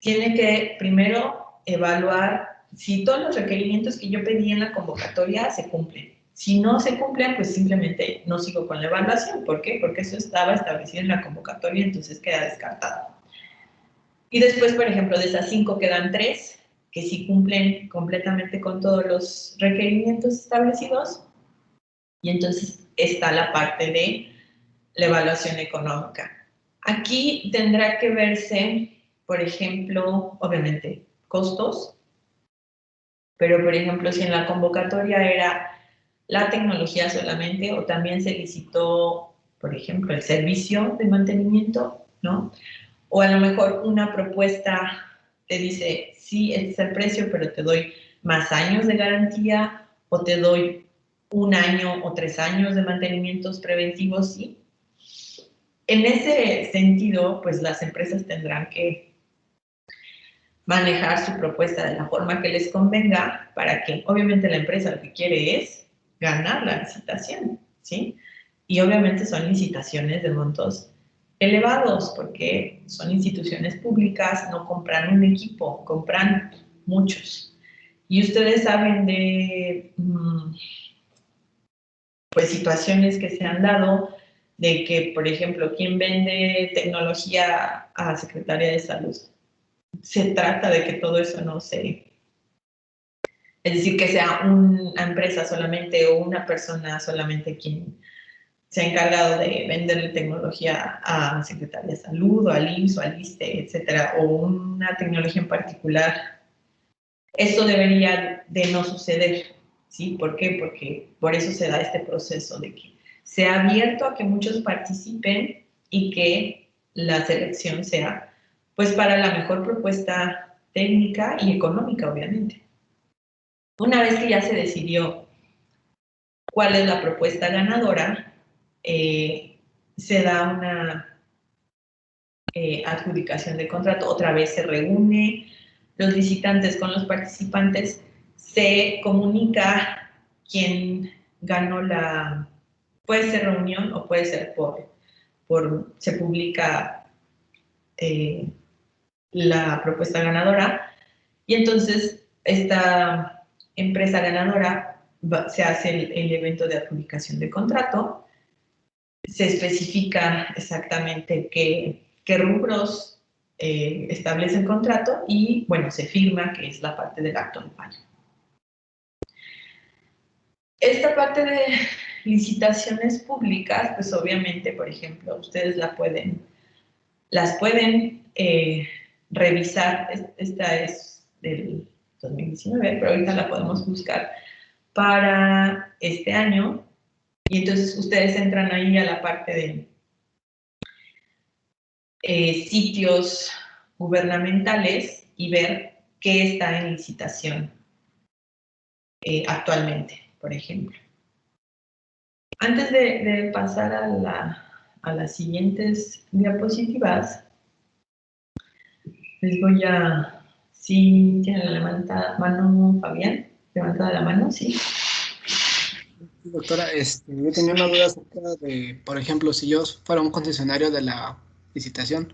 Tiene que primero evaluar si todos los requerimientos que yo pedí en la convocatoria se cumplen. Si no se cumplen, pues simplemente no sigo con la evaluación. ¿Por qué? Porque eso estaba establecido en la convocatoria, entonces queda descartado. Y después, por ejemplo, de esas 5 quedan 3 que sí cumplen completamente con todos los requerimientos establecidos. Y entonces está la parte de la evaluación económica. Aquí tendrá que verse, por ejemplo, obviamente, costos, pero por ejemplo, si en la convocatoria era la tecnología solamente o también se licitó, por ejemplo, el servicio de mantenimiento, ¿no? O a lo mejor una propuesta te dice, sí, este es el precio, pero te doy más años de garantía o te doy 1 año o 3 años de mantenimientos preventivos, ¿sí? En ese sentido, pues las empresas tendrán que manejar su propuesta de la forma que les convenga para que, obviamente, la empresa lo que quiere es ganar la licitación, ¿sí? Y obviamente son licitaciones de montos elevados porque son instituciones públicas, no compran un equipo, compran muchos. Y ustedes saben de pues situaciones que se han dado de que, por ejemplo, ¿quién vende tecnología a Secretaría de Salud? Se trata de que todo eso no se... Es decir, que sea una empresa solamente o una persona solamente quien se ha encargado de venderle tecnología a Secretaría de Salud o al IMSS o al ISSSTE, etcétera, o una tecnología en particular. Eso debería de no suceder, ¿sí? ¿Por qué? Porque por eso se da este proceso de que sea abierto a que muchos participen y que la selección sea, pues, para la mejor propuesta técnica y económica, obviamente. Una vez que ya se decidió cuál es la propuesta ganadora, se da una adjudicación de contrato. Otra vez se reúne los licitantes con los participantes, se comunica quién ganó la... Puede ser reunión o puede ser se publica la propuesta ganadora y entonces esta empresa ganadora se hace el evento de adjudicación de contrato, se especifica exactamente qué rubros establece el contrato y, bueno, se firma, que es la parte del acto de pago. Esta parte de licitaciones públicas, pues obviamente, por ejemplo, ustedes las pueden revisar. Esta es del 2019, pero ahorita la podemos buscar para este año. Y entonces ustedes entran ahí a la parte de sitios gubernamentales y ver qué está en licitación actualmente, por ejemplo. Antes de pasar a las siguientes diapositivas, les voy a... ¿Sí tienen la levantada mano, Fabián? ¿Levantada la mano? Sí. Doctora, yo tenía una duda acerca de, por ejemplo, si yo fuera un concesionario de la licitación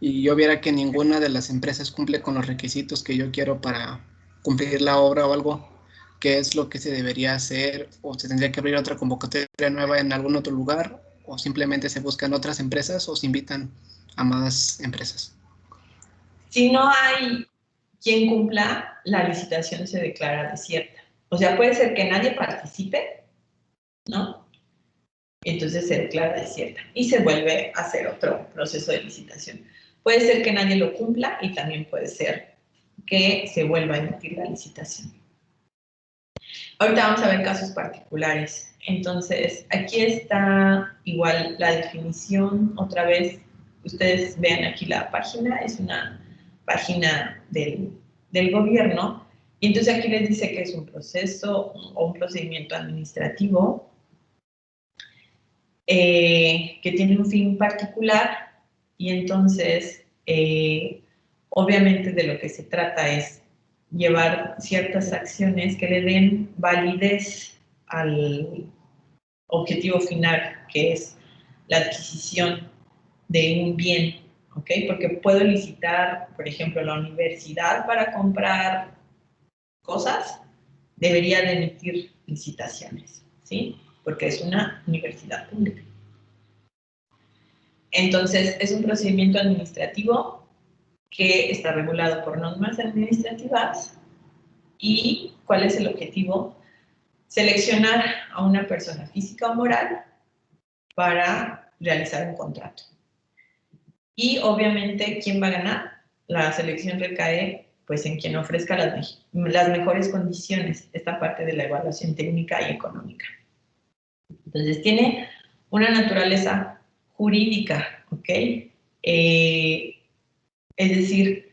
y yo viera que ninguna de las empresas cumple con los requisitos que yo quiero para cumplir la obra o algo, ¿qué es lo que se debería hacer? ¿O se tendría que abrir otra convocatoria nueva en algún otro lugar? ¿O simplemente se buscan otras empresas o se invitan a más empresas. Si no hay quien cumpla, la licitación se declara desierta. O sea, puede ser que nadie participe, ¿no? Entonces se declara desierta y se vuelve a hacer otro proceso de licitación. Puede ser que nadie lo cumpla y también puede ser que se vuelva a emitir la licitación. Ahorita vamos a ver casos particulares. Entonces, aquí está igual la definición. Otra vez, ustedes vean aquí la página, es una página del gobierno. Y entonces aquí les dice que es un proceso o un procedimiento administrativo que tiene un fin particular y entonces, obviamente de lo que se trata es llevar ciertas acciones que le den validez al objetivo final, que es la adquisición de un bien, ¿ok? Porque puedo licitar, por ejemplo, la universidad para comprar cosas, debería de emitir licitaciones, ¿sí? Porque es una universidad pública. Entonces, es un procedimiento administrativo que está regulado por normas administrativas. ¿Y cuál es el objetivo? Seleccionar a una persona física o moral para realizar un contrato. Y obviamente, ¿quién va a ganar? La selección recae pues en quien ofrezca las mejores condiciones, esta parte de la evaluación técnica y económica. Entonces, tiene una naturaleza jurídica, ¿ok? Es decir,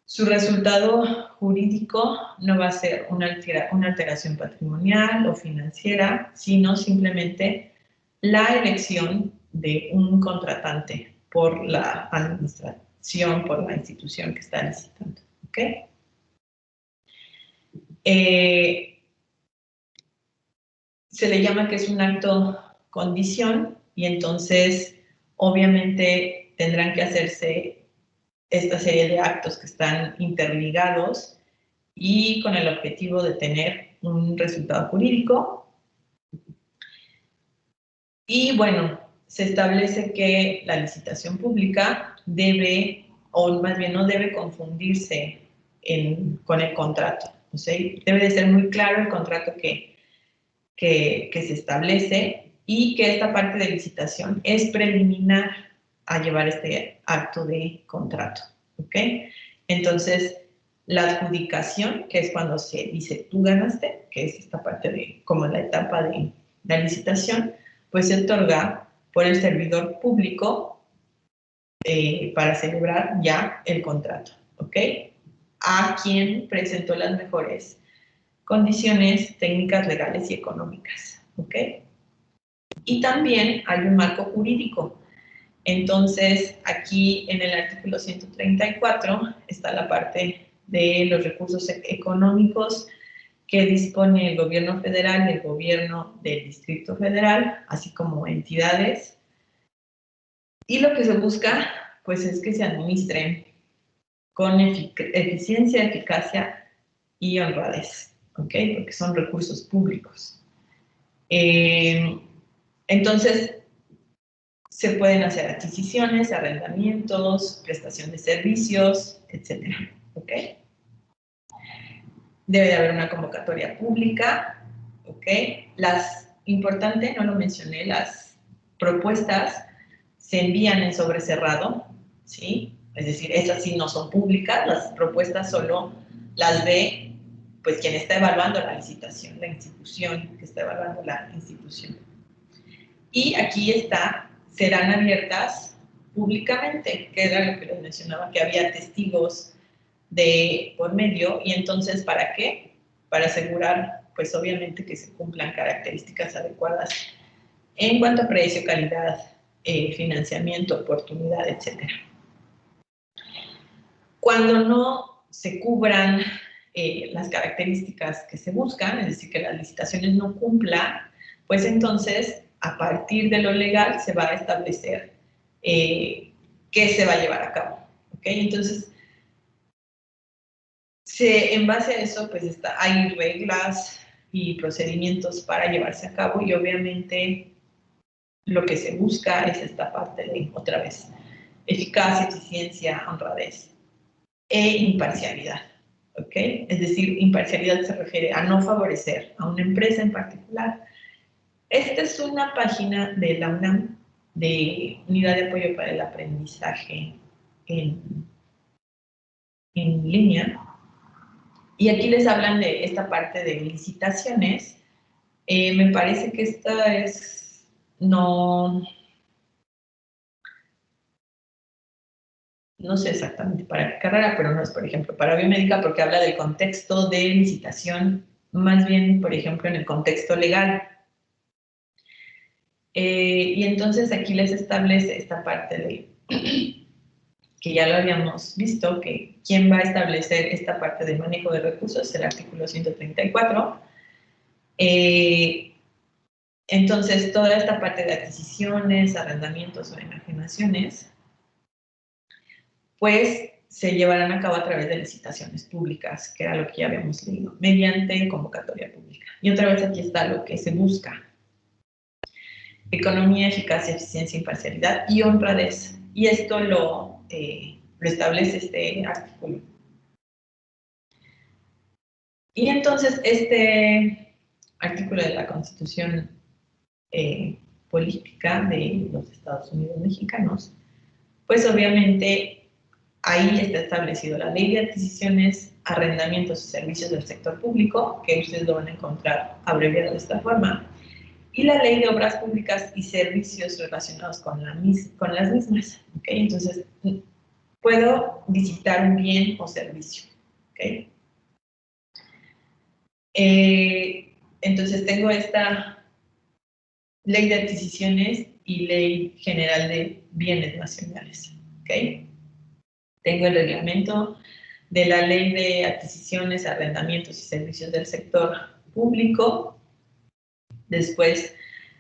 su resultado jurídico no va a ser una alteración patrimonial o financiera, sino simplemente la elección de un contratante por la administración, por la institución que está licitando, ¿ok? Se le llama que es un acto condición y entonces obviamente tendrán que hacerse esta serie de actos que están interligados y con el objetivo de tener un resultado jurídico. Y bueno, se establece que la licitación pública debe, o más bien no debe confundirse con el contrato. O sea, debe de ser muy claro el contrato que se establece y que esta parte de licitación es preliminar a llevar este acto de contrato, ¿ok? Entonces, la adjudicación, que es cuando se dice tú ganaste, que es esta parte de como la etapa de la licitación, pues se otorga por el servidor público para celebrar ya el contrato, ¿ok? A quien presentó las mejores condiciones técnicas, legales y económicas, ¿ok? Y también hay un marco jurídico. Entonces, aquí en el artículo 134 está la parte de los recursos económicos que dispone el gobierno federal y el gobierno del Distrito Federal, así como entidades. Y lo que se busca, pues, es que se administren con eficiencia, eficacia y honradez, ¿ok? Porque son recursos públicos. Entonces, se pueden hacer adquisiciones, arrendamientos, prestación de servicios, etc. ¿Ok? Debe de haber una convocatoria pública, ¿ok? Importante, no lo mencioné, las propuestas se envían en sobre cerrado, ¿sí? Es decir, esas sí no son públicas, las propuestas solo las ve, pues, quien está evaluando la licitación, la institución que está evaluando la institución. Y aquí está, serán abiertas públicamente, que era lo que les mencionaba, que había testigos de por medio, y entonces, ¿para qué? Para asegurar, pues obviamente, que se cumplan características adecuadas en cuanto a precio, calidad, financiamiento, oportunidad, etc. Cuando no se cubran las características que se buscan, es decir, que las licitaciones no cumplan, pues entonces, a partir de lo legal, se va a establecer qué se va a llevar a cabo, ¿ok? Entonces, en base a eso, pues hay reglas y procedimientos para llevarse a cabo y obviamente lo que se busca es esta parte de, otra vez, eficacia, eficiencia, honradez e imparcialidad. ¿Ok? Es decir, imparcialidad se refiere a no favorecer a una empresa en particular. Esta es una página de la UNAM, de Unidad de Apoyo para el Aprendizaje en línea. Y aquí les hablan de esta parte de licitaciones. Me parece que esta es, no sé exactamente para qué carrera, pero no es, por ejemplo, para biomédica, porque habla del contexto de licitación, más bien, por ejemplo, en el contexto legal. Y entonces aquí les establece esta parte de, que ya lo habíamos visto, que quién va a establecer esta parte de manejo de recursos, el artículo 134. Entonces, toda esta parte de adquisiciones, arrendamientos o enajenaciones, pues se llevarán a cabo a través de licitaciones públicas, que era lo que ya habíamos leído, mediante convocatoria pública. Y otra vez aquí está lo que se busca: economía, eficacia, eficiencia, imparcialidad y honradez. Y esto lo establece este artículo. Y entonces este artículo de la Constitución Política de los Estados Unidos Mexicanos, pues obviamente ahí está establecido la Ley de Adquisiciones, Arrendamientos y Servicios del Sector Público, que ustedes lo van a encontrar abreviado de esta forma, y la Ley de Obras Públicas y Servicios relacionados con las mismas. ¿Okay? Entonces, puedo licitar un bien o servicio. ¿Okay? Entonces, tengo esta Ley de Adquisiciones y Ley General de Bienes Nacionales. ¿Okay? Tengo el reglamento de la Ley de Adquisiciones, Arrendamientos y Servicios del Sector Público. Después,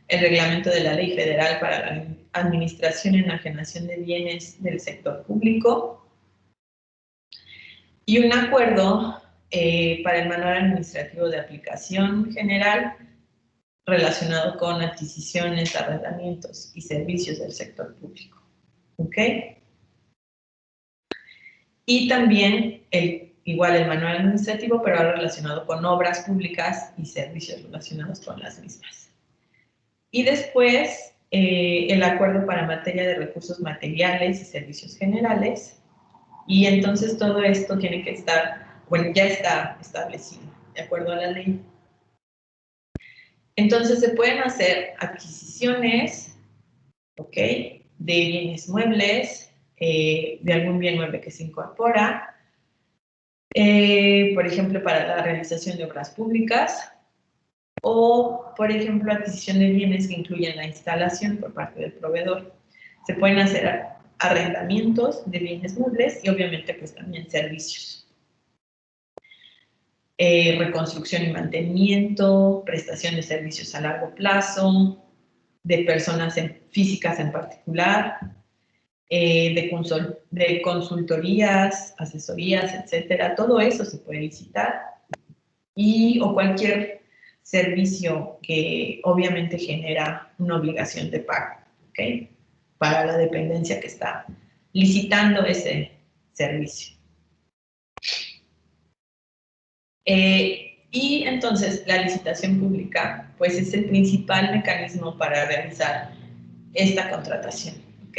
el reglamento de la Ley Federal para la Administración y Enajenación de Bienes del Sector Público. Y un acuerdo para el Manual Administrativo de Aplicación General relacionado con adquisiciones, arrendamientos y servicios del sector público. ¿Ok? Y también igual el manual administrativo, pero ahora relacionado con obras públicas y servicios relacionados con las mismas. Y después, el acuerdo para materia de recursos materiales y servicios generales. Y entonces todo esto tiene que estar, bueno, ya está establecido, de acuerdo a la ley. Entonces se pueden hacer adquisiciones, ¿ok?, de bienes muebles, de algún bien mueble que se incorpora, por ejemplo, para la realización de obras públicas, o, por ejemplo, adquisición de bienes que incluyen la instalación por parte del proveedor. Se pueden hacer arrendamientos de bienes muebles y, obviamente, pues también servicios. Reconstrucción y mantenimiento, prestación de servicios a largo plazo, de personas físicas en particular, de consultorías, asesorías, etcétera. Todo eso se puede licitar, o cualquier servicio que obviamente genera una obligación de pago, ¿ok?, para la dependencia que está licitando ese servicio. Y entonces la licitación pública pues es el principal mecanismo para realizar esta contratación, ¿ok?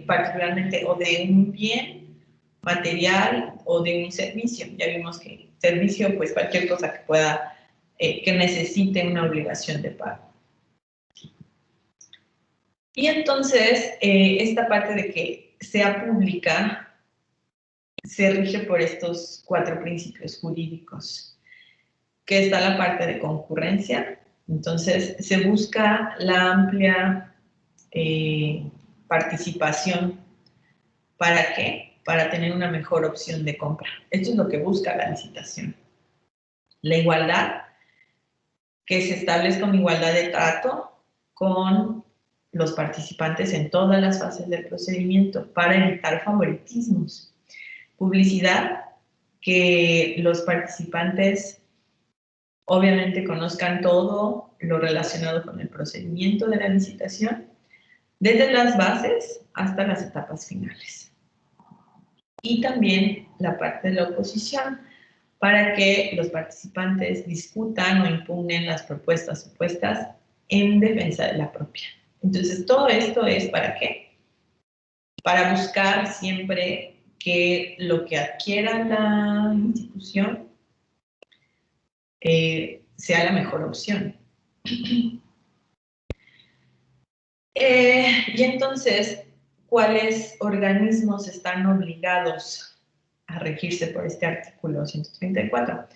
Particularmente o de un bien material o de un servicio. Ya vimos que servicio, pues cualquier cosa que pueda, que necesite una obligación de pago. Y entonces, esta parte de que sea pública se rige por estos 4 principios jurídicos, que está la parte de concurrencia. Entonces, se busca la amplia participación. ¿Para qué? Para tener una mejor opción de compra. Esto es lo que busca la licitación. La igualdad, que se establezca una igualdad de trato con los participantes en todas las fases del procedimiento para evitar favoritismos. Publicidad, que los participantes obviamente conozcan todo lo relacionado con el procedimiento de la licitación, desde las bases hasta las etapas finales. Y también la parte de la oposición, para que los participantes discutan o impugnen las propuestas opuestas en defensa de la propia. Entonces, todo esto es ¿para qué? Para buscar siempre que lo que adquiera la institución sea la mejor opción. Y entonces, ¿cuáles organismos están obligados a regirse por este artículo 134?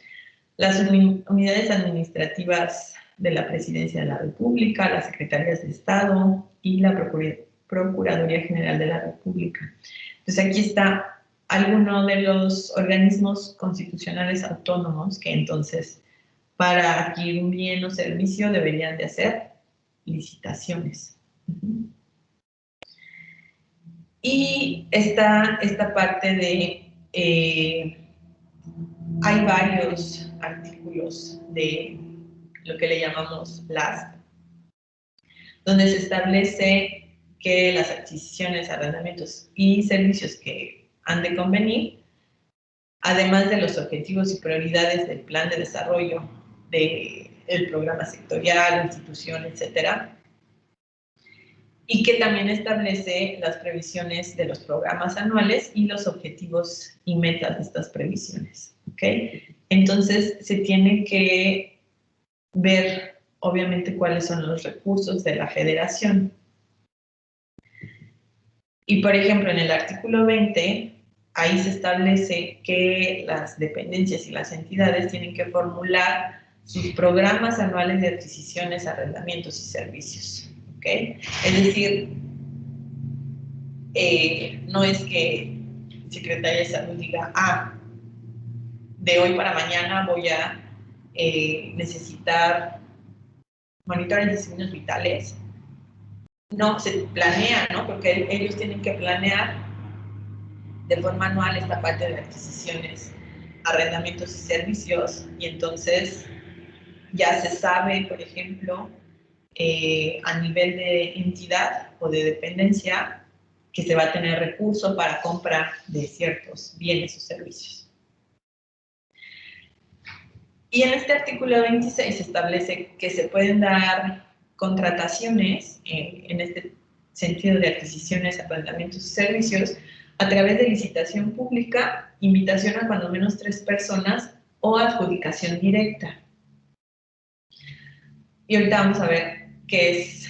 Las unidades administrativas de la Presidencia de la República, las Secretarías de Estado y la Procuraduría General de la República. Entonces aquí está alguno de los organismos constitucionales autónomos que entonces para adquirir un bien o servicio deberían de hacer licitaciones. Y está esta parte de, hay varios artículos de lo que le llamamos LASP, donde se establece que las adquisiciones, arrendamientos y servicios que han de convenir, además de los objetivos y prioridades del plan de desarrollo del programa sectorial, institución, etcétera, y que también establece las previsiones de los programas anuales y los objetivos y metas de estas previsiones. ¿Okay? Entonces, se tiene que ver, obviamente, cuáles son los recursos de la federación. Y, por ejemplo, en el artículo 20, ahí se establece que las dependencias y las entidades tienen que formular sus programas anuales de adquisiciones, arrendamientos y servicios. ¿Okay? Es decir, no es que Secretaría de Salud diga, de hoy para mañana voy a necesitar monitores de signos vitales. No, se planea, ¿no? Porque ellos tienen que planear de forma anual esta parte de adquisiciones, arrendamientos y servicios, y entonces ya se sabe, por ejemplo, a nivel de entidad o de dependencia, que se va a tener recurso para compra de ciertos bienes o servicios. Y en este artículo 26 se establece que se pueden dar contrataciones, en este sentido de adquisiciones, arrendamientos y servicios, a través de licitación pública, invitación a cuando menos 3 personas o adjudicación directa. Y ahorita vamos a ver qué es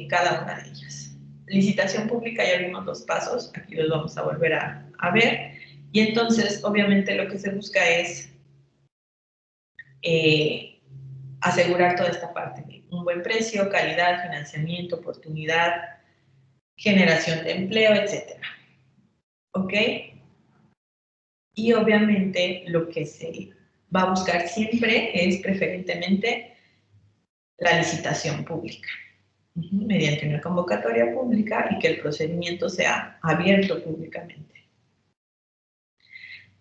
cada una de ellas. Licitación pública, ya vimos los pasos, aquí los vamos a volver a ver. Y entonces, obviamente, lo que se busca es asegurar toda esta parte de un buen precio, calidad, financiamiento, oportunidad, generación de empleo, etc. ¿Ok? Y obviamente lo que se va a buscar siempre es preferentemente la licitación pública, mediante una convocatoria pública y que el procedimiento sea abierto públicamente.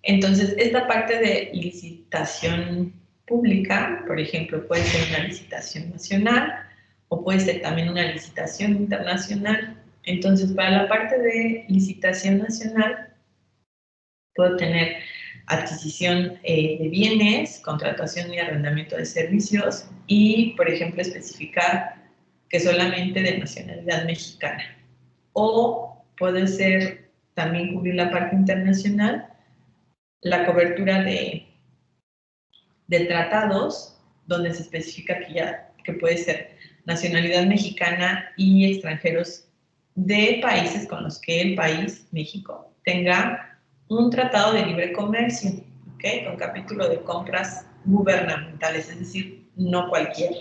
Entonces, esta parte de licitación pública, por ejemplo, puede ser una licitación nacional o puede ser también una licitación internacional. Entonces, para la parte de licitación nacional, puedo tener adquisición de bienes, contratación y arrendamiento de servicios y, por ejemplo, especificar que solamente de nacionalidad mexicana. O puede ser también cubrir la parte internacional, la cobertura de tratados, donde se especifica que puede ser nacionalidad mexicana y extranjeros de países con los que el país, México, tenga un tratado de libre comercio, ¿okay? Con capítulo de compras gubernamentales, es decir, no cualquiera.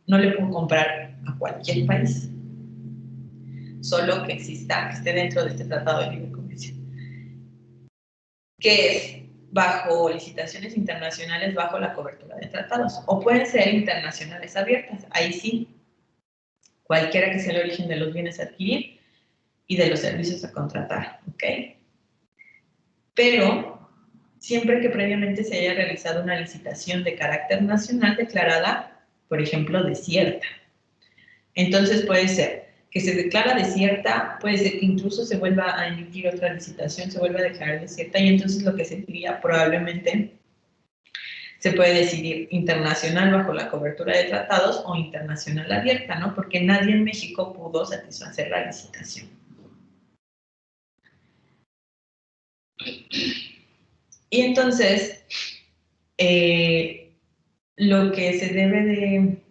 No le puedo comprar a cualquier país, solo que exista, que esté dentro de este tratado de libre comercio, que es bajo licitaciones internacionales, bajo la cobertura de tratados, o pueden ser internacionales abiertas, ahí sí, cualquiera que sea el origen de los bienes a adquirir y de los servicios a contratar, ¿ok? Pero siempre que previamente se haya realizado una licitación de carácter nacional declarada, por ejemplo, desierta. Entonces puede ser que se declara desierta, puede ser que incluso se vuelva a emitir otra licitación, se vuelva a declarar desierta, y entonces lo que se diría probablemente se puede decidir internacional bajo la cobertura de tratados o internacional abierta, ¿no? Porque nadie en México pudo satisfacer la licitación. Y entonces, lo que se debe de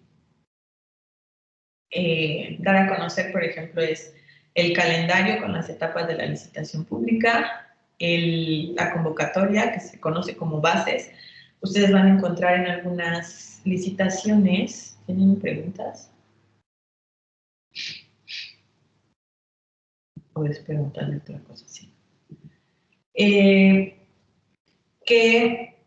dar a conocer, por ejemplo, es el calendario con las etapas de la licitación pública, la convocatoria, que se conoce como bases. Ustedes van a encontrar en algunas licitaciones. ¿Tienen preguntas? Puedes preguntarle otra cosa, sí. Que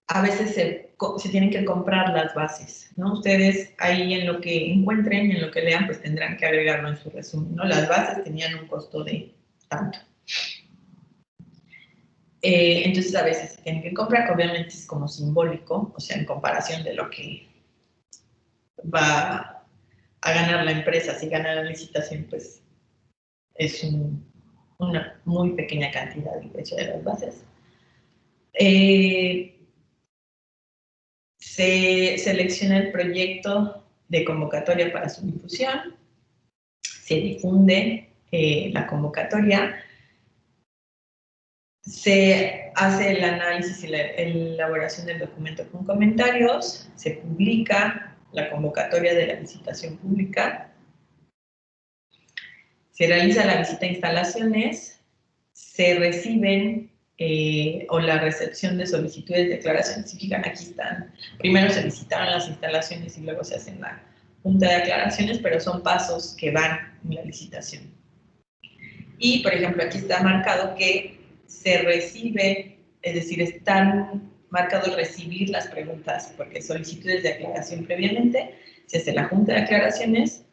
a veces se tienen que comprar las bases, ¿no? Ustedes ahí en lo que encuentren, en lo que lean, pues tendrán que agregarlo en su resumen, ¿no? Las bases tenían un costo de tanto. Entonces a veces se tienen que comprar, que obviamente es como simbólico, o sea, en comparación de lo que va a ganar la empresa. Si gana la licitación, pues es una muy pequeña cantidad del precio de las bases. Se selecciona el proyecto de convocatoria para su difusión, se difunde la convocatoria, se hace el análisis y la elaboración del documento con comentarios, se publica la convocatoria de la licitación pública, se realiza la visita a instalaciones, se reciben o la recepción de solicitudes de declaraciones. Si fijan, aquí están, primero se visitaron las instalaciones y luego se hacen la junta de aclaraciones, pero son pasos que van en la licitación. Y, por ejemplo, aquí está marcado que se recibe, es decir, está marcado el recibir las preguntas, porque solicitudes de aclaración previamente, se hace la junta de aclaraciones,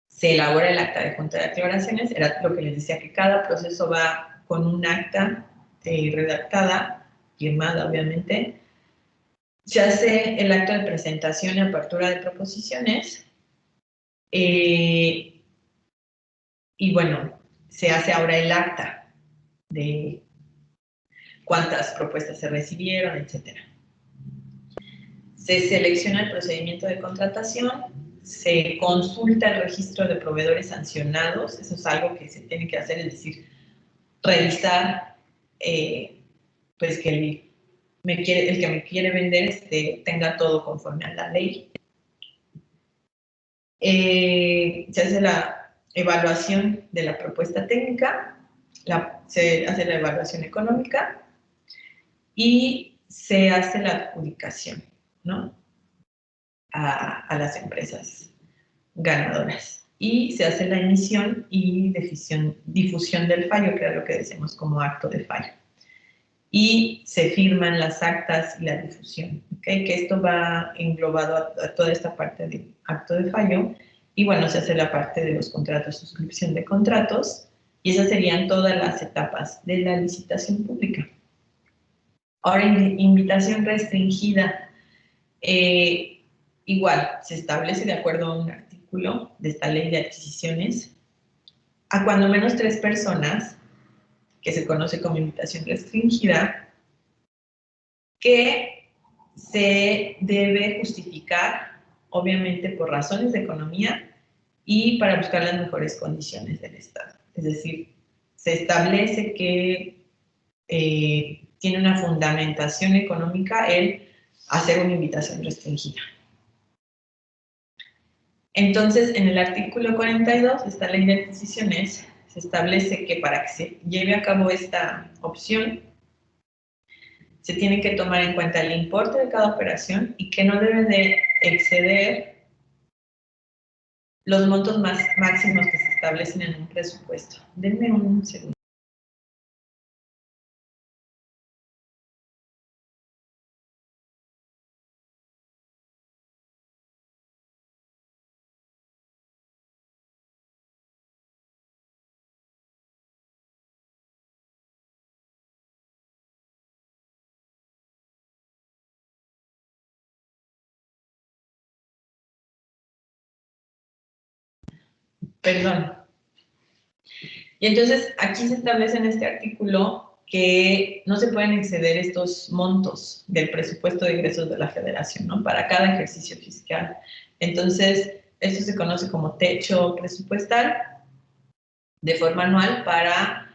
se elabora el acta de junta de aclaraciones, era lo que les decía, que cada proceso va con un acta redactada, firmada obviamente, se hace el acto de presentación y apertura de proposiciones, y bueno, se hace ahora el acta de cuántas propuestas se recibieron, etc. Se selecciona el procedimiento de contratación, se consulta el registro de proveedores sancionados, eso es algo que se tiene que hacer, es decir, revisar pues que el que me quiere vender tenga todo conforme a la ley. Se hace la evaluación de la propuesta técnica, se hace la evaluación económica y se hace la adjudicación, ¿no? A las empresas ganadoras. Y se hace la emisión y difusión del fallo, que era lo que decimos como acto de fallo. Y se firman las actas y la difusión, ¿okay? Que esto va englobado a toda esta parte de acto de fallo. Y bueno, se hace la parte de los contratos, suscripción de contratos, y esas serían todas las etapas de la licitación pública. Ahora, invitación restringida. Igual, se establece de acuerdo a un artículo de esta ley de adquisiciones, a cuando menos 3 personas, que se conoce como invitación restringida, que se debe justificar, obviamente, por razones de economía y para buscar las mejores condiciones del Estado. Es decir, se establece que tiene una fundamentación económica el hacer una invitación restringida. Entonces, en el artículo 42 de esta ley de adquisiciones, se establece que para que se lleve a cabo esta opción, se tiene que tomar en cuenta el importe de cada operación y que no debe de exceder los montos máximos que se establecen en un presupuesto. Denme un segundo. Perdón. Y entonces aquí se establece en este artículo que no se pueden exceder estos montos del presupuesto de ingresos de la federación, ¿no? Para cada ejercicio fiscal. Entonces, esto se conoce como techo presupuestal de forma anual para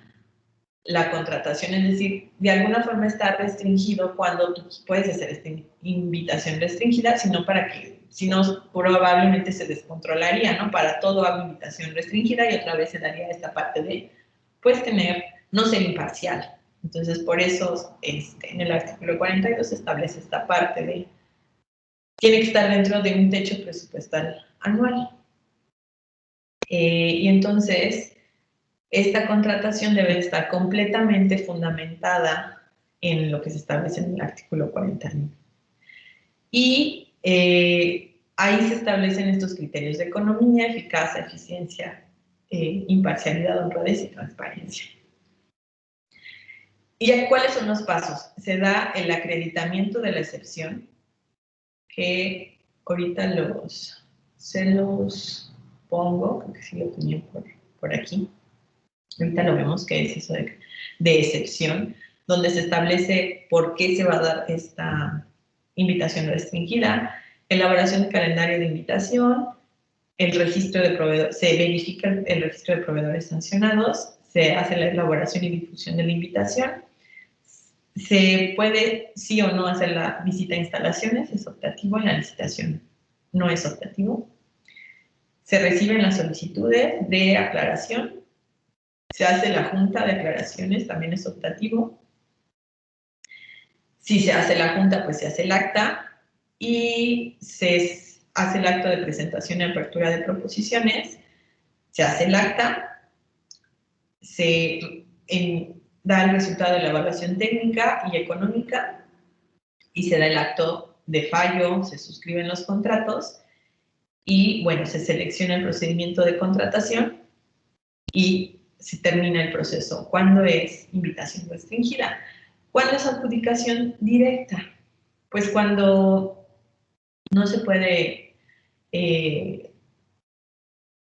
la contratación, es decir, de alguna forma está restringido cuando tú puedes hacer esta invitación restringida, sino para que, si no, probablemente se descontrolaría, ¿no? Para todo hago invitación restringida y otra vez se daría esta parte de, pues, no ser imparcial. Entonces, por eso, en el artículo 42 se establece esta parte de, tiene que estar dentro de un techo presupuestal anual. Y entonces, esta contratación debe estar completamente fundamentada en lo que se establece en el artículo 41. Y ahí se establecen estos criterios de economía, eficacia, eficiencia, imparcialidad, honradez y transparencia. ¿Y ya cuáles son los pasos? Se da el acreditamiento de la excepción, que ahorita se los pongo, creo que sí lo tenía por aquí. Ahorita lo vemos, que es eso de excepción, donde se establece por qué se va a dar esta invitación restringida, elaboración de calendario de invitación, el registro de proveedores, se verifica el registro de proveedores sancionados, se hace la elaboración y difusión de la invitación, se puede sí o no hacer la visita a instalaciones, es optativo, en la licitación no es optativo, se reciben las solicitudes de aclaración, se hace la junta de aclaraciones, también es optativo. Si se hace la junta, pues se hace el acta y se hace el acto de presentación y apertura de proposiciones, se hace el acta, da el resultado de la evaluación técnica y económica y se da el acto de fallo, se suscriben los contratos y, bueno, se selecciona el procedimiento de contratación y se termina el proceso. ¿Cuándo es invitación restringida? ¿Cuándo es adjudicación directa? Pues cuando no se puede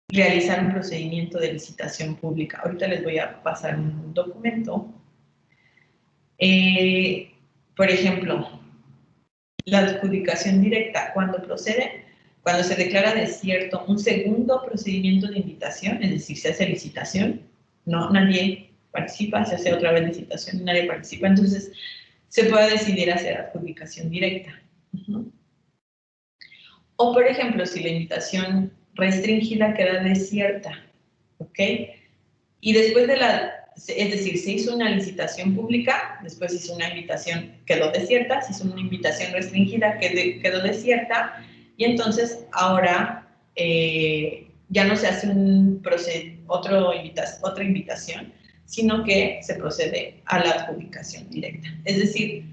realizar un procedimiento de licitación pública. Ahorita les voy a pasar un documento. Por ejemplo, la adjudicación directa, ¿cuándo procede? Cuando se declara desierto un segundo procedimiento de invitación, es decir, se hace licitación, no, nadie participa, se hace otra vez licitación y nadie participa, entonces se puede decidir hacer adjudicación directa. O, por ejemplo, si la invitación restringida queda desierta, ¿ok? Y después es decir, se hizo una licitación pública, después hizo una invitación, quedó desierta, se hizo una invitación restringida, quedó desierta, y entonces ahora ya no se hace otra invitación, sino que se procede a la adjudicación directa. Es decir,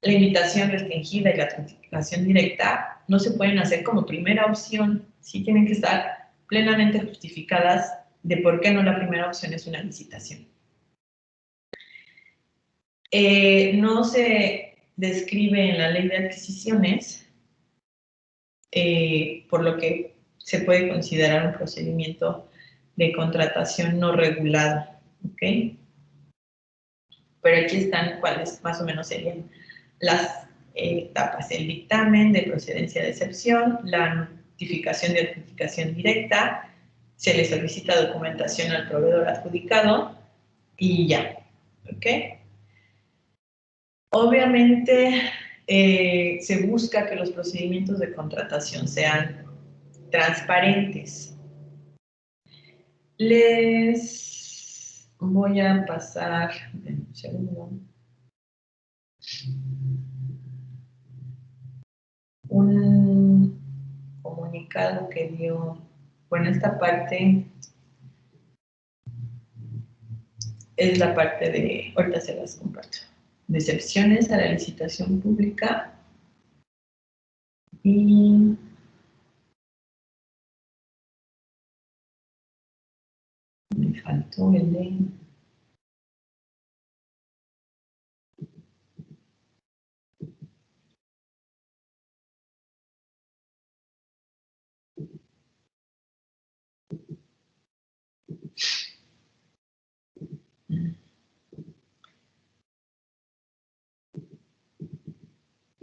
la invitación restringida y la adjudicación directa no se pueden hacer como primera opción, sí tienen que estar plenamente justificadas de por qué no la primera opción es una licitación. No se describe en la ley de adquisiciones, por lo que se puede considerar un procedimiento de contratación no regulado, ¿ok? Pero aquí están cuáles más o menos serían las etapas: el dictamen de procedencia de excepción, la notificación de adjudicación directa, se le solicita documentación al proveedor adjudicado y ya, ¿ok? Obviamente se busca que los procedimientos de contratación sean transparentes. Les voy a pasar, un segundo, un comunicado que dio, bueno, esta parte es la parte de, ahorita se las comparto, de excepciones a la licitación pública y me faltó el de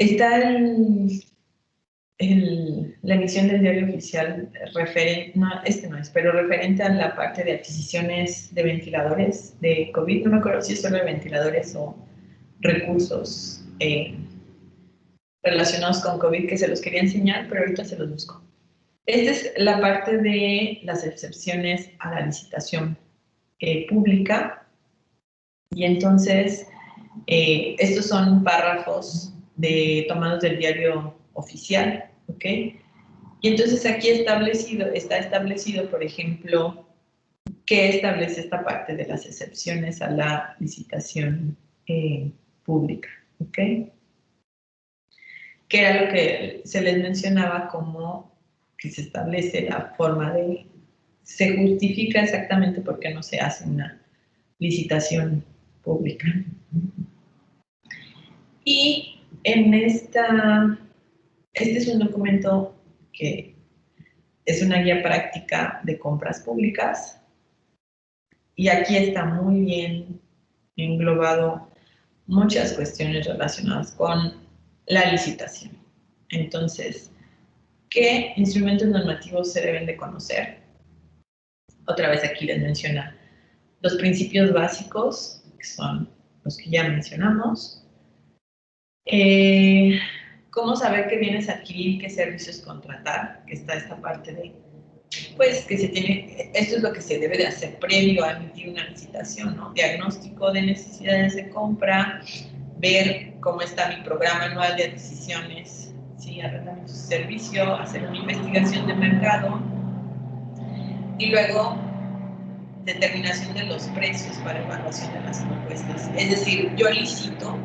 Está la emisión del diario oficial referente, no, este no es, pero referente a la parte de adquisiciones de ventiladores de COVID. No me acuerdo si es solo de ventiladores o recursos relacionados con COVID, que se los quería enseñar, pero ahorita se los busco. Esta es la parte de las excepciones a la licitación pública. Y entonces, estos son párrafos tomados del diario oficial, ¿ok? Y entonces aquí está establecido, por ejemplo, qué establece esta parte de las excepciones a la licitación pública, ¿ok? Que era lo que se les mencionaba como que se establece la forma de, se justifica exactamente por qué no se hace una licitación pública. Y en este es un documento que es una guía práctica de compras públicas, y aquí está muy bien englobado muchas cuestiones relacionadas con la licitación. Entonces, ¿qué instrumentos normativos se deben de conocer? Otra vez aquí les menciona los principios básicos, que son los que ya mencionamos. ¿Cómo saber qué bienes adquirir y qué servicios contratar? Que está esta parte de, pues, que se tiene, esto es lo que se debe de hacer previo a emitir una licitación, ¿no? Diagnóstico de necesidades de compra, ver cómo está mi programa anual de adquisiciones, ¿sí? Arrendamientos de servicio, hacer una investigación de mercado, y luego determinación de los precios para evaluación de las propuestas. Es decir, yo licito,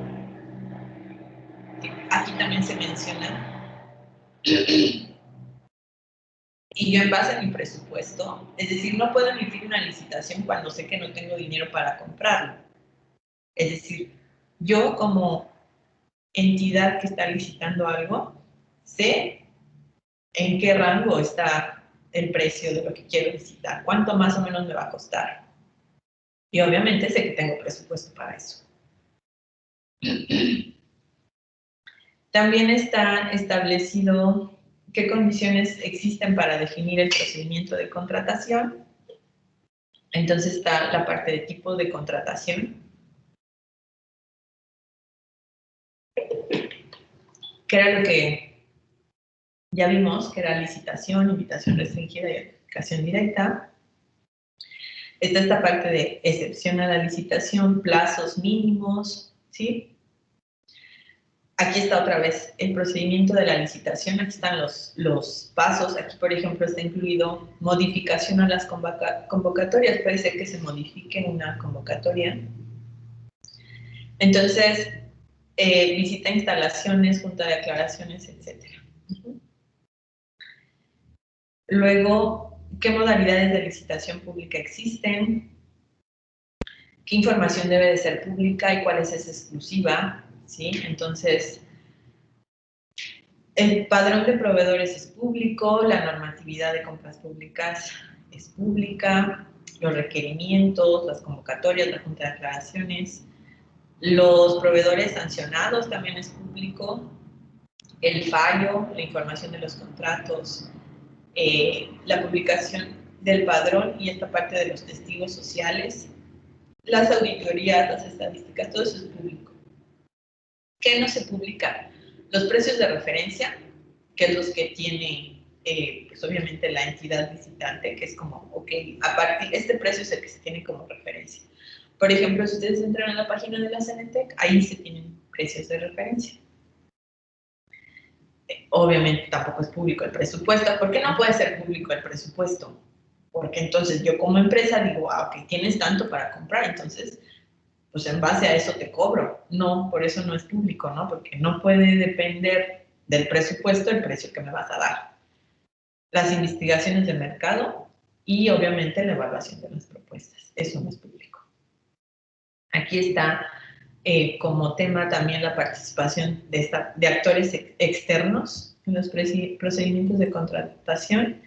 aquí también se menciona, y yo en base a mi presupuesto, es decir, no puedo emitir una licitación cuando sé que no tengo dinero para comprarlo. Es decir, yo como entidad que está licitando algo, sé en qué rango está el precio de lo que quiero licitar, cuánto más o menos me va a costar. Y obviamente sé que tengo presupuesto para eso. También está establecido qué condiciones existen para definir el procedimiento de contratación. Entonces está la parte de tipo de contratación, que era lo que ya vimos, que era licitación, invitación restringida y adjudicación directa. Está esta parte de excepción a la licitación, plazos mínimos, ¿sí? Aquí está otra vez el procedimiento de la licitación, aquí están los pasos. Aquí, por ejemplo, está incluido modificación a las convocatorias. Puede ser que se modifique una convocatoria. Entonces, visita instalaciones, junta de aclaraciones, etc. Luego, ¿qué modalidades de licitación pública existen? ¿Qué información debe de ser pública y cuál es exclusiva? ¿Sí? Entonces, el padrón de proveedores es público, la normatividad de compras públicas es pública, los requerimientos, las convocatorias, la junta de aclaraciones, los proveedores sancionados también es público, el fallo, la información de los contratos, la publicación del padrón y esta parte de los testigos sociales, las auditorías, las estadísticas, todo eso es público. ¿Qué no se publica? Los precios de referencia, que es los que tiene, pues obviamente, la entidad licitante, que es como, ok, a partir, este precio es el que se tiene como referencia. Por ejemplo, si ustedes entran a la página de la CENETEC, ahí se tienen precios de referencia. Obviamente tampoco es público el presupuesto. ¿Por qué no puede ser público el presupuesto? Porque entonces yo como empresa digo, ok, tienes tanto para comprar, entonces pues en base a eso te cobro. No, por eso no es público, ¿no? Porque no puede depender del presupuesto el precio que me vas a dar. Las investigaciones de mercado y obviamente la evaluación de las propuestas. Eso no es público. Aquí está como tema también la participación de actores externos en los procedimientos de contratación.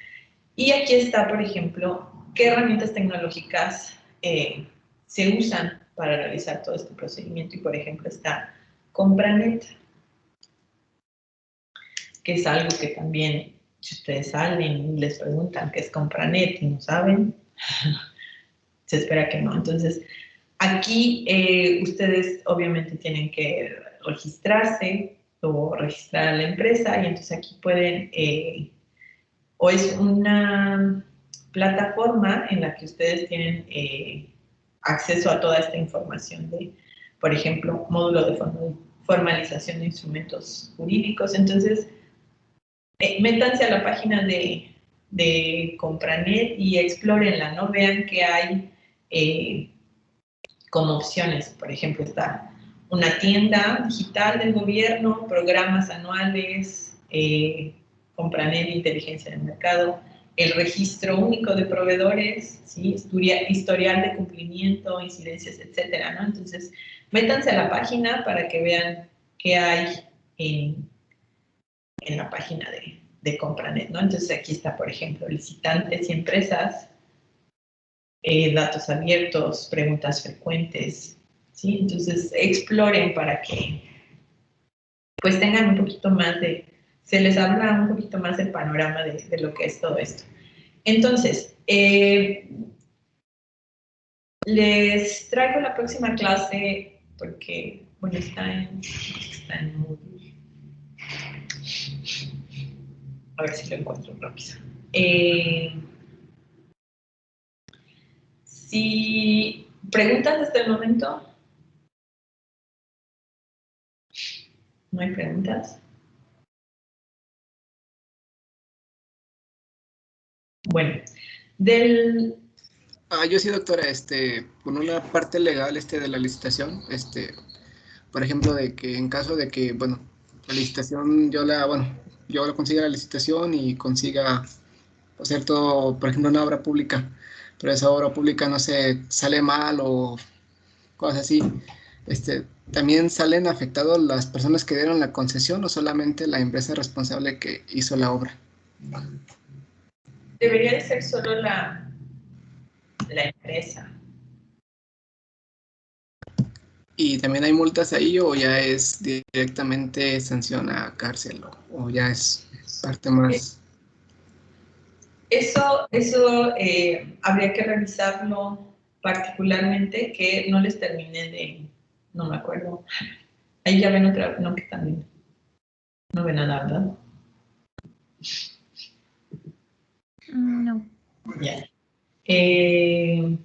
Y aquí está, por ejemplo, qué herramientas tecnológicas se usan para realizar todo este procedimiento. Y, por ejemplo, está Compranet. que es algo que también, si ustedes salen y les preguntan qué es Compranet y no saben, se espera que no. Entonces, aquí ustedes obviamente tienen que registrarse o registrar a la empresa y entonces aquí pueden, o es una plataforma en la que ustedes tienen acceso a toda esta información de, por ejemplo, módulo de formalización de instrumentos jurídicos. Entonces, métanse a la página de Compranet y explórenla, ¿no? Vean que hay como opciones. Por ejemplo, está una tienda digital del gobierno, programas anuales, Compranet, inteligencia del mercado, el registro único de proveedores, ¿sí? Historial de cumplimiento, incidencias, etcétera, ¿no? Entonces, métanse a la página para que vean qué hay en la página de Compranet, ¿no? Entonces, aquí está, por ejemplo, licitantes y empresas, datos abiertos, preguntas frecuentes, ¿sí? Entonces, exploren para que pues tengan un poquito más se les habla un poquito más del panorama de lo que es todo esto. Entonces, les traigo la próxima clase porque, bueno, está en Moodle. A ver si lo encuentro rápido. Si preguntas hasta el momento, no hay preguntas. Bueno, Yo sí, doctora, con una parte legal de la licitación, por ejemplo, de que en caso de que, bueno, la licitación, yo la consiga la licitación y consiga hacer todo, por ejemplo, una obra pública, pero esa obra pública no se sale mal o cosas así, ¿también salen afectados las personas que dieron la concesión o solamente la empresa responsable que hizo la obra? Debería de ser solo la empresa. ¿Y también hay multas ahí o ya es directamente sanción a cárcel o ya es parte más? Eso habría que revisarlo particularmente, que no les termine no me acuerdo. Ahí ya ven otra, no, que también no ven nada, ¿verdad? No. Ya. En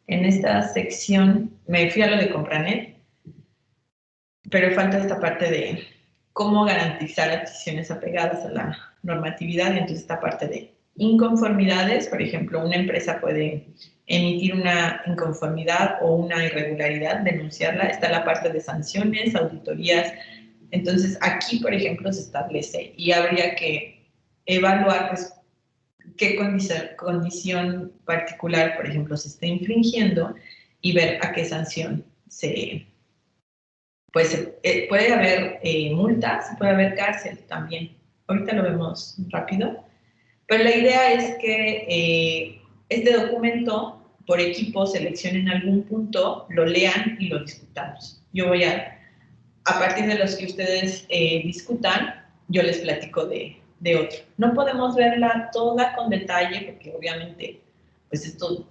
esta sección me fui a lo de Compranet, pero falta esta parte de cómo garantizar adquisiciones apegadas a la normatividad, y entonces esta parte de inconformidades. Por ejemplo, una empresa puede emitir una inconformidad o una irregularidad, denunciarla. Está la parte de sanciones, auditorías. Entonces, aquí, por ejemplo, se establece y habría que evaluar pues, qué condición particular, por ejemplo, se está infringiendo y ver a qué sanción pues puede haber multas, puede haber cárcel también. Ahorita lo vemos rápido. Pero la idea es que este documento, por equipo, seleccionen algún punto, lo lean y lo discutamos. Yo voy a partir de los que ustedes discutan, yo les platico de otro. No podemos verla toda con detalle porque obviamente pues esto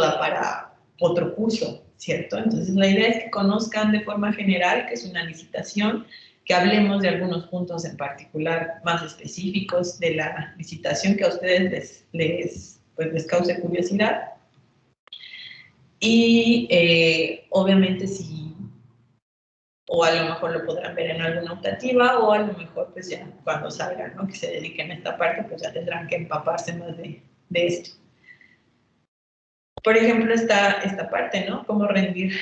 da para otro curso, ¿cierto? Entonces la idea es que conozcan de forma general que es una licitación, que hablemos de algunos puntos en particular más específicos de la licitación que a ustedes les cause curiosidad. Y obviamente o a lo mejor lo podrán ver en alguna optativa, o a lo mejor pues ya cuando salgan, ¿no? Que se dediquen a esta parte, pues ya tendrán que empaparse más de esto. Por ejemplo, esta parte, ¿no? Cómo rendir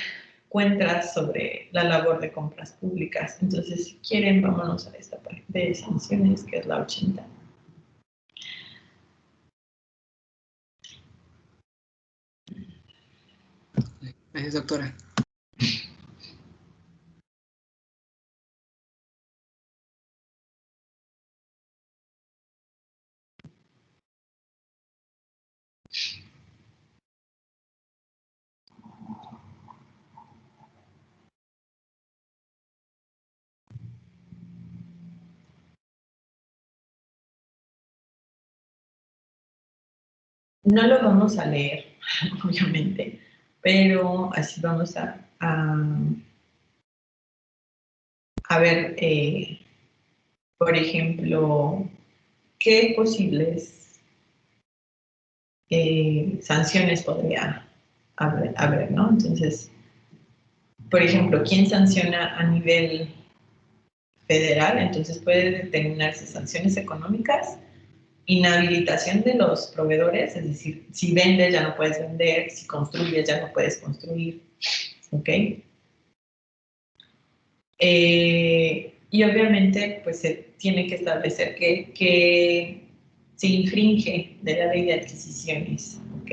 cuentas sobre la labor de compras públicas. Entonces, si quieren, vámonos a esta parte de sanciones, que es la 80. Gracias, doctora. No lo vamos a leer, obviamente, pero así vamos a ver, por ejemplo, qué posibles sanciones podría haber, ¿no? Entonces, por ejemplo, ¿quién sanciona a nivel federal? Entonces puede determinarse sanciones económicas, inhabilitación de los proveedores, es decir, si vendes ya no puedes vender, si construyes ya no puedes construir, ¿ok? Y obviamente, pues se tiene que establecer que se infringe de la ley de adquisiciones, ¿ok?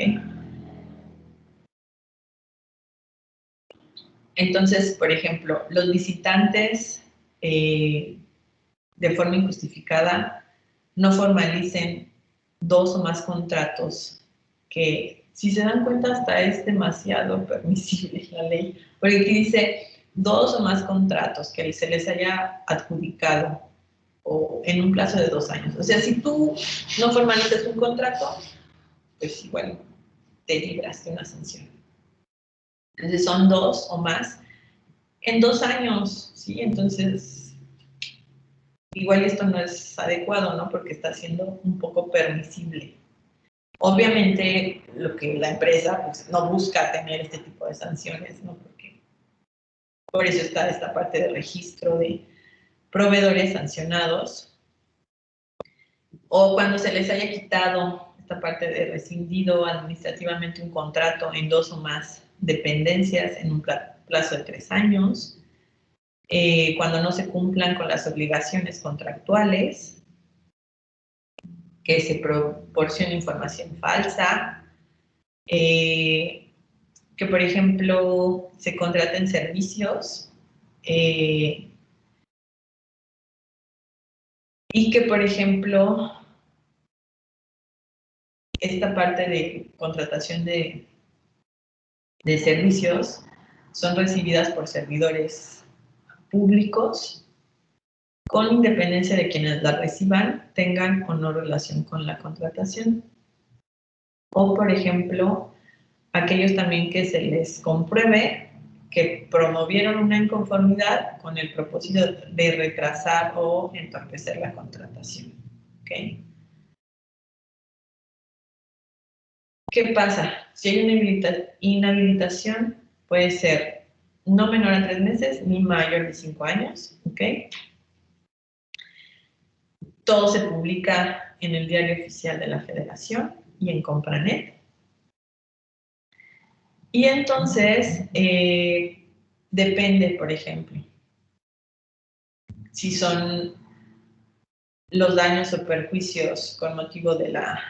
Entonces, por ejemplo, los visitantes de forma injustificada no formalicen 2 o más contratos, que si se dan cuenta hasta es demasiado permisible la ley, porque aquí dice 2 o más contratos que se les haya adjudicado o en un plazo de 2 años. O sea, si tú no formalizas un contrato, pues igual te libras de una sanción. Entonces son 2 o más en 2 años, ¿sí? Entonces, igual esto no es adecuado, ¿no? Porque está siendo un poco permisible. Obviamente, lo que la empresa pues, no busca tener este tipo de sanciones, ¿no? Porque por eso está esta parte de registro de proveedores sancionados. O cuando se les haya quitado esta parte de rescindido administrativamente un contrato en 2 o más dependencias en un plazo de 3 años. Cuando no se cumplan con las obligaciones contractuales, que se proporcione información falsa, que por ejemplo se contraten servicios y que por ejemplo esta parte de contratación de servicios son recibidas por servidores públicos con independencia de quienes la reciban, tengan o no relación con la contratación. O, por ejemplo, aquellos también que se les compruebe que promovieron una inconformidad con el propósito de retrasar o entorpecer la contratación. ¿Okay? ¿Qué pasa? Si hay una inhabilitación, puede ser no menor a 3 meses ni mayor de 5 años. ¿Okay? Todo se publica en el Diario Oficial de la Federación y en Compranet. Y entonces, depende, por ejemplo, si son los daños o perjuicios con motivo de la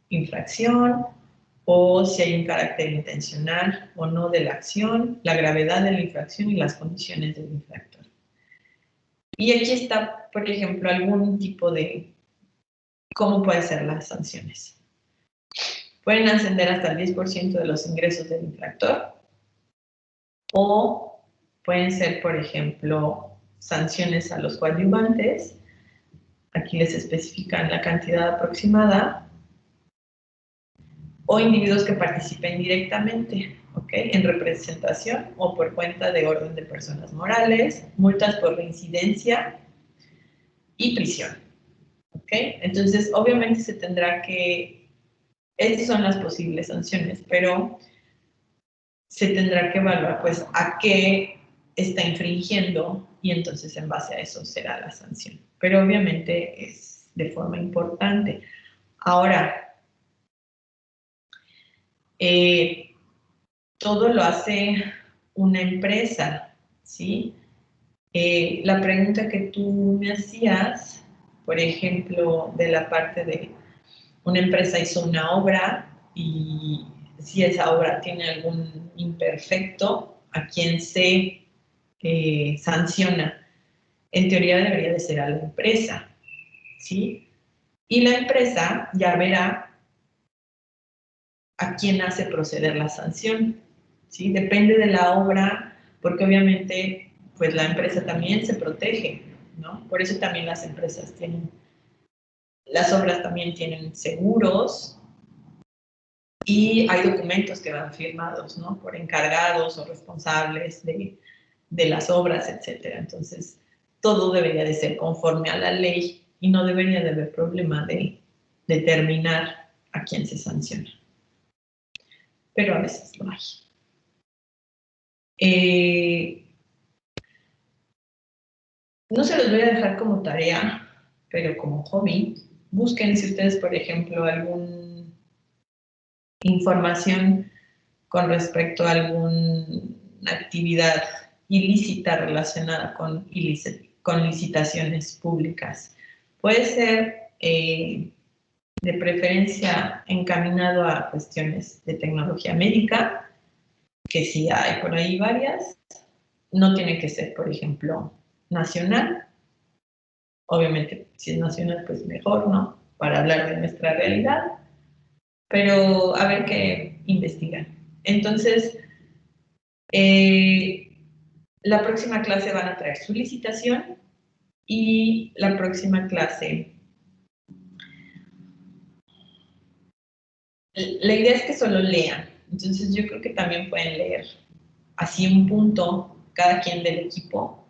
infracción, o si hay un carácter intencional o no de la acción, la gravedad de la infracción y las condiciones del infractor. Y aquí está, por ejemplo, algún tipo de cómo pueden ser las sanciones. Pueden ascender hasta el 10% de los ingresos del infractor, o pueden ser, por ejemplo, sanciones a los coadyuvantes. Aquí les especifican la cantidad aproximada, o individuos que participen directamente, ¿ok? En representación o por cuenta de orden de personas morales, multas por reincidencia y prisión, ¿ok? Entonces, obviamente se tendrá que, estas son las posibles sanciones, pero se tendrá que evaluar, pues, a qué está infringiendo y entonces en base a eso será la sanción. Pero obviamente es de forma importante. Ahora, todo lo hace una empresa, ¿sí? La pregunta que tú me hacías, por ejemplo, de la parte de una empresa hizo una obra y si esa obra tiene algún imperfecto, ¿a quién se sanciona? En teoría debería de ser a la empresa, ¿sí? Y la empresa ya verá a quién hace proceder la sanción, ¿sí? Depende de la obra, porque obviamente pues la empresa también se protege, ¿no? Por eso también las empresas tienen, las obras también tienen seguros y hay documentos que van firmados, ¿no? Por encargados o responsables de las obras, etcétera. Entonces, todo debería de ser conforme a la ley y no debería de haber problema de determinar a quién se sanciona. Pero a veces lo hay. No se los voy a dejar como tarea, pero como hobby, busquen si ustedes, por ejemplo, alguna información con respecto a alguna actividad ilícita relacionada con licitaciones públicas. Puede ser de preferencia encaminado a cuestiones de tecnología médica, que sí hay por ahí varias. No tiene que ser, por ejemplo, nacional. Obviamente, si es nacional, pues mejor, ¿no? Para hablar de nuestra realidad. Pero a ver qué investigan. Entonces, la próxima clase van a traer su licitación y la próxima clase, la idea es que solo lean. Entonces, yo creo que también pueden leer así un punto cada quien del equipo.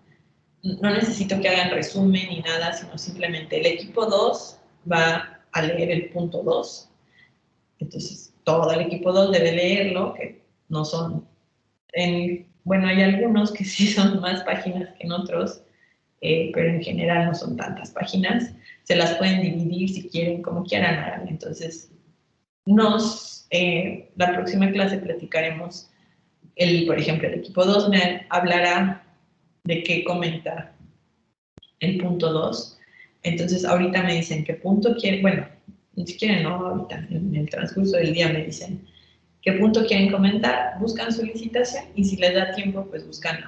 No necesito que hagan resumen ni nada, sino simplemente el equipo 2 va a leer el punto 2. Entonces, todo el equipo 2 debe leerlo, que no son... bueno, hay algunos que sí son más páginas que en otros, pero en general no son tantas páginas. Se las pueden dividir si quieren, como quieran. Entonces, la próxima clase platicaremos, por ejemplo, el equipo 2 me hablará de qué comenta el punto 2. Entonces, ahorita me dicen qué punto quieren, bueno, si quieren, no, ahorita, en el transcurso del día me dicen qué punto quieren comentar, buscan su licitación y si les da tiempo, pues buscan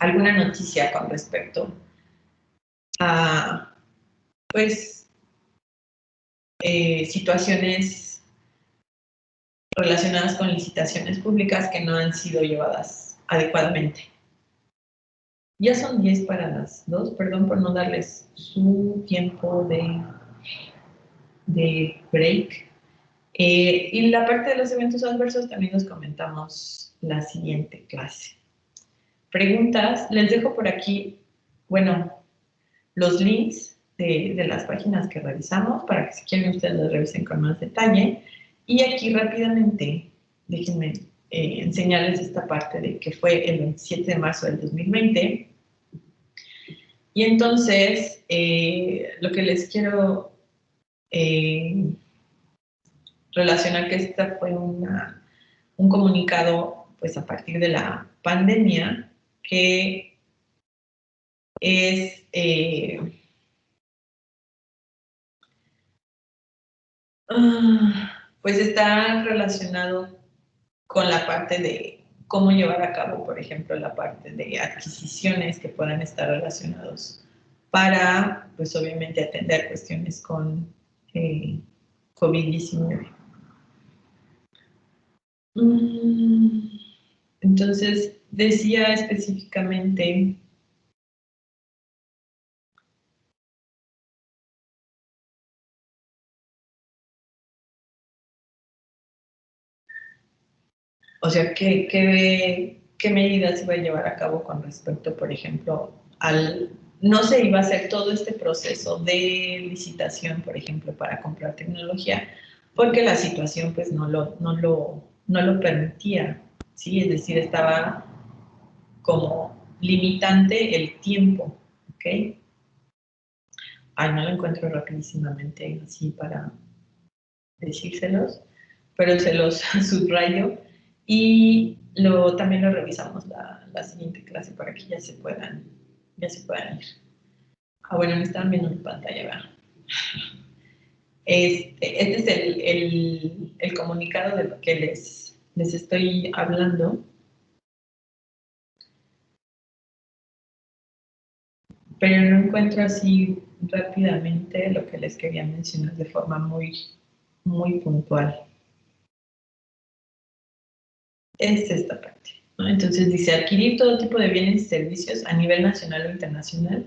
alguna noticia con respecto a, pues, situaciones relacionadas con licitaciones públicas que no han sido llevadas adecuadamente. Ya son 10 para las 2, perdón por no darles su tiempo de break. Y la parte de los eventos adversos también los comentamos la siguiente clase. Preguntas, les dejo por aquí, bueno, los links de las páginas que revisamos para que si quieren ustedes los revisen con más detalle. Y aquí rápidamente, déjenme enseñarles esta parte de que fue el 27 de marzo del 2020. Y entonces, lo que les quiero relacionar que esta fue un comunicado, pues a partir de la pandemia, que es pues está relacionado con la parte de cómo llevar a cabo, por ejemplo, la parte de adquisiciones que puedan estar relacionados para, pues obviamente, atender cuestiones con COVID-19. Entonces, decía específicamente o sea, ¿qué medidas se iba a llevar a cabo con respecto, por ejemplo, no se iba a hacer todo este proceso de licitación, por ejemplo, para comprar tecnología, porque la situación pues no lo permitía, ¿sí? Es decir, estaba como limitante el tiempo, ¿ok? Ay, no lo encuentro rapidísimamente así para decírselos, pero se los subrayo y también lo revisamos la siguiente clase para que ya se puedan ir. Ah, bueno, me están viendo en pantalla, ¿verdad? Este es el comunicado de lo que les estoy hablando. Pero no encuentro así rápidamente lo que les quería mencionar de forma muy, muy puntual. Es esta parte, ¿no? Entonces dice, adquirir todo tipo de bienes y servicios a nivel nacional o internacional,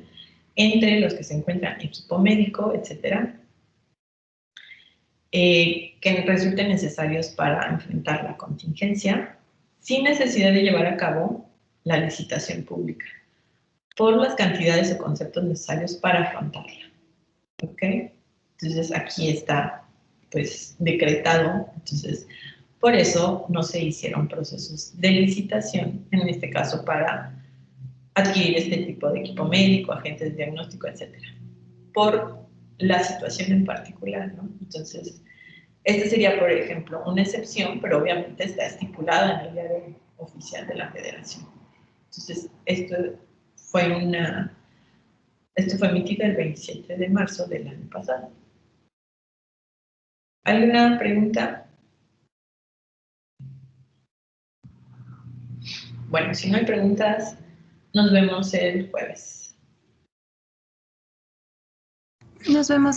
entre los que se encuentran equipo médico, etcétera, que resulten necesarios para enfrentar la contingencia, sin necesidad de llevar a cabo la licitación pública, por las cantidades o conceptos necesarios para afrontarla. ¿Ok? Entonces, aquí está, pues, decretado. Entonces, por eso no se hicieron procesos de licitación, en este caso para adquirir este tipo de equipo médico, agentes de diagnóstico, etcétera, por la situación en particular, ¿no? Entonces, este sería, por ejemplo, una excepción, pero obviamente está estipulada en el diario oficial de la Federación. Entonces, esto fue emitido el 27 de marzo del año pasado. ¿Alguna pregunta? Bueno, si no hay preguntas, nos vemos el jueves. Nos vemos.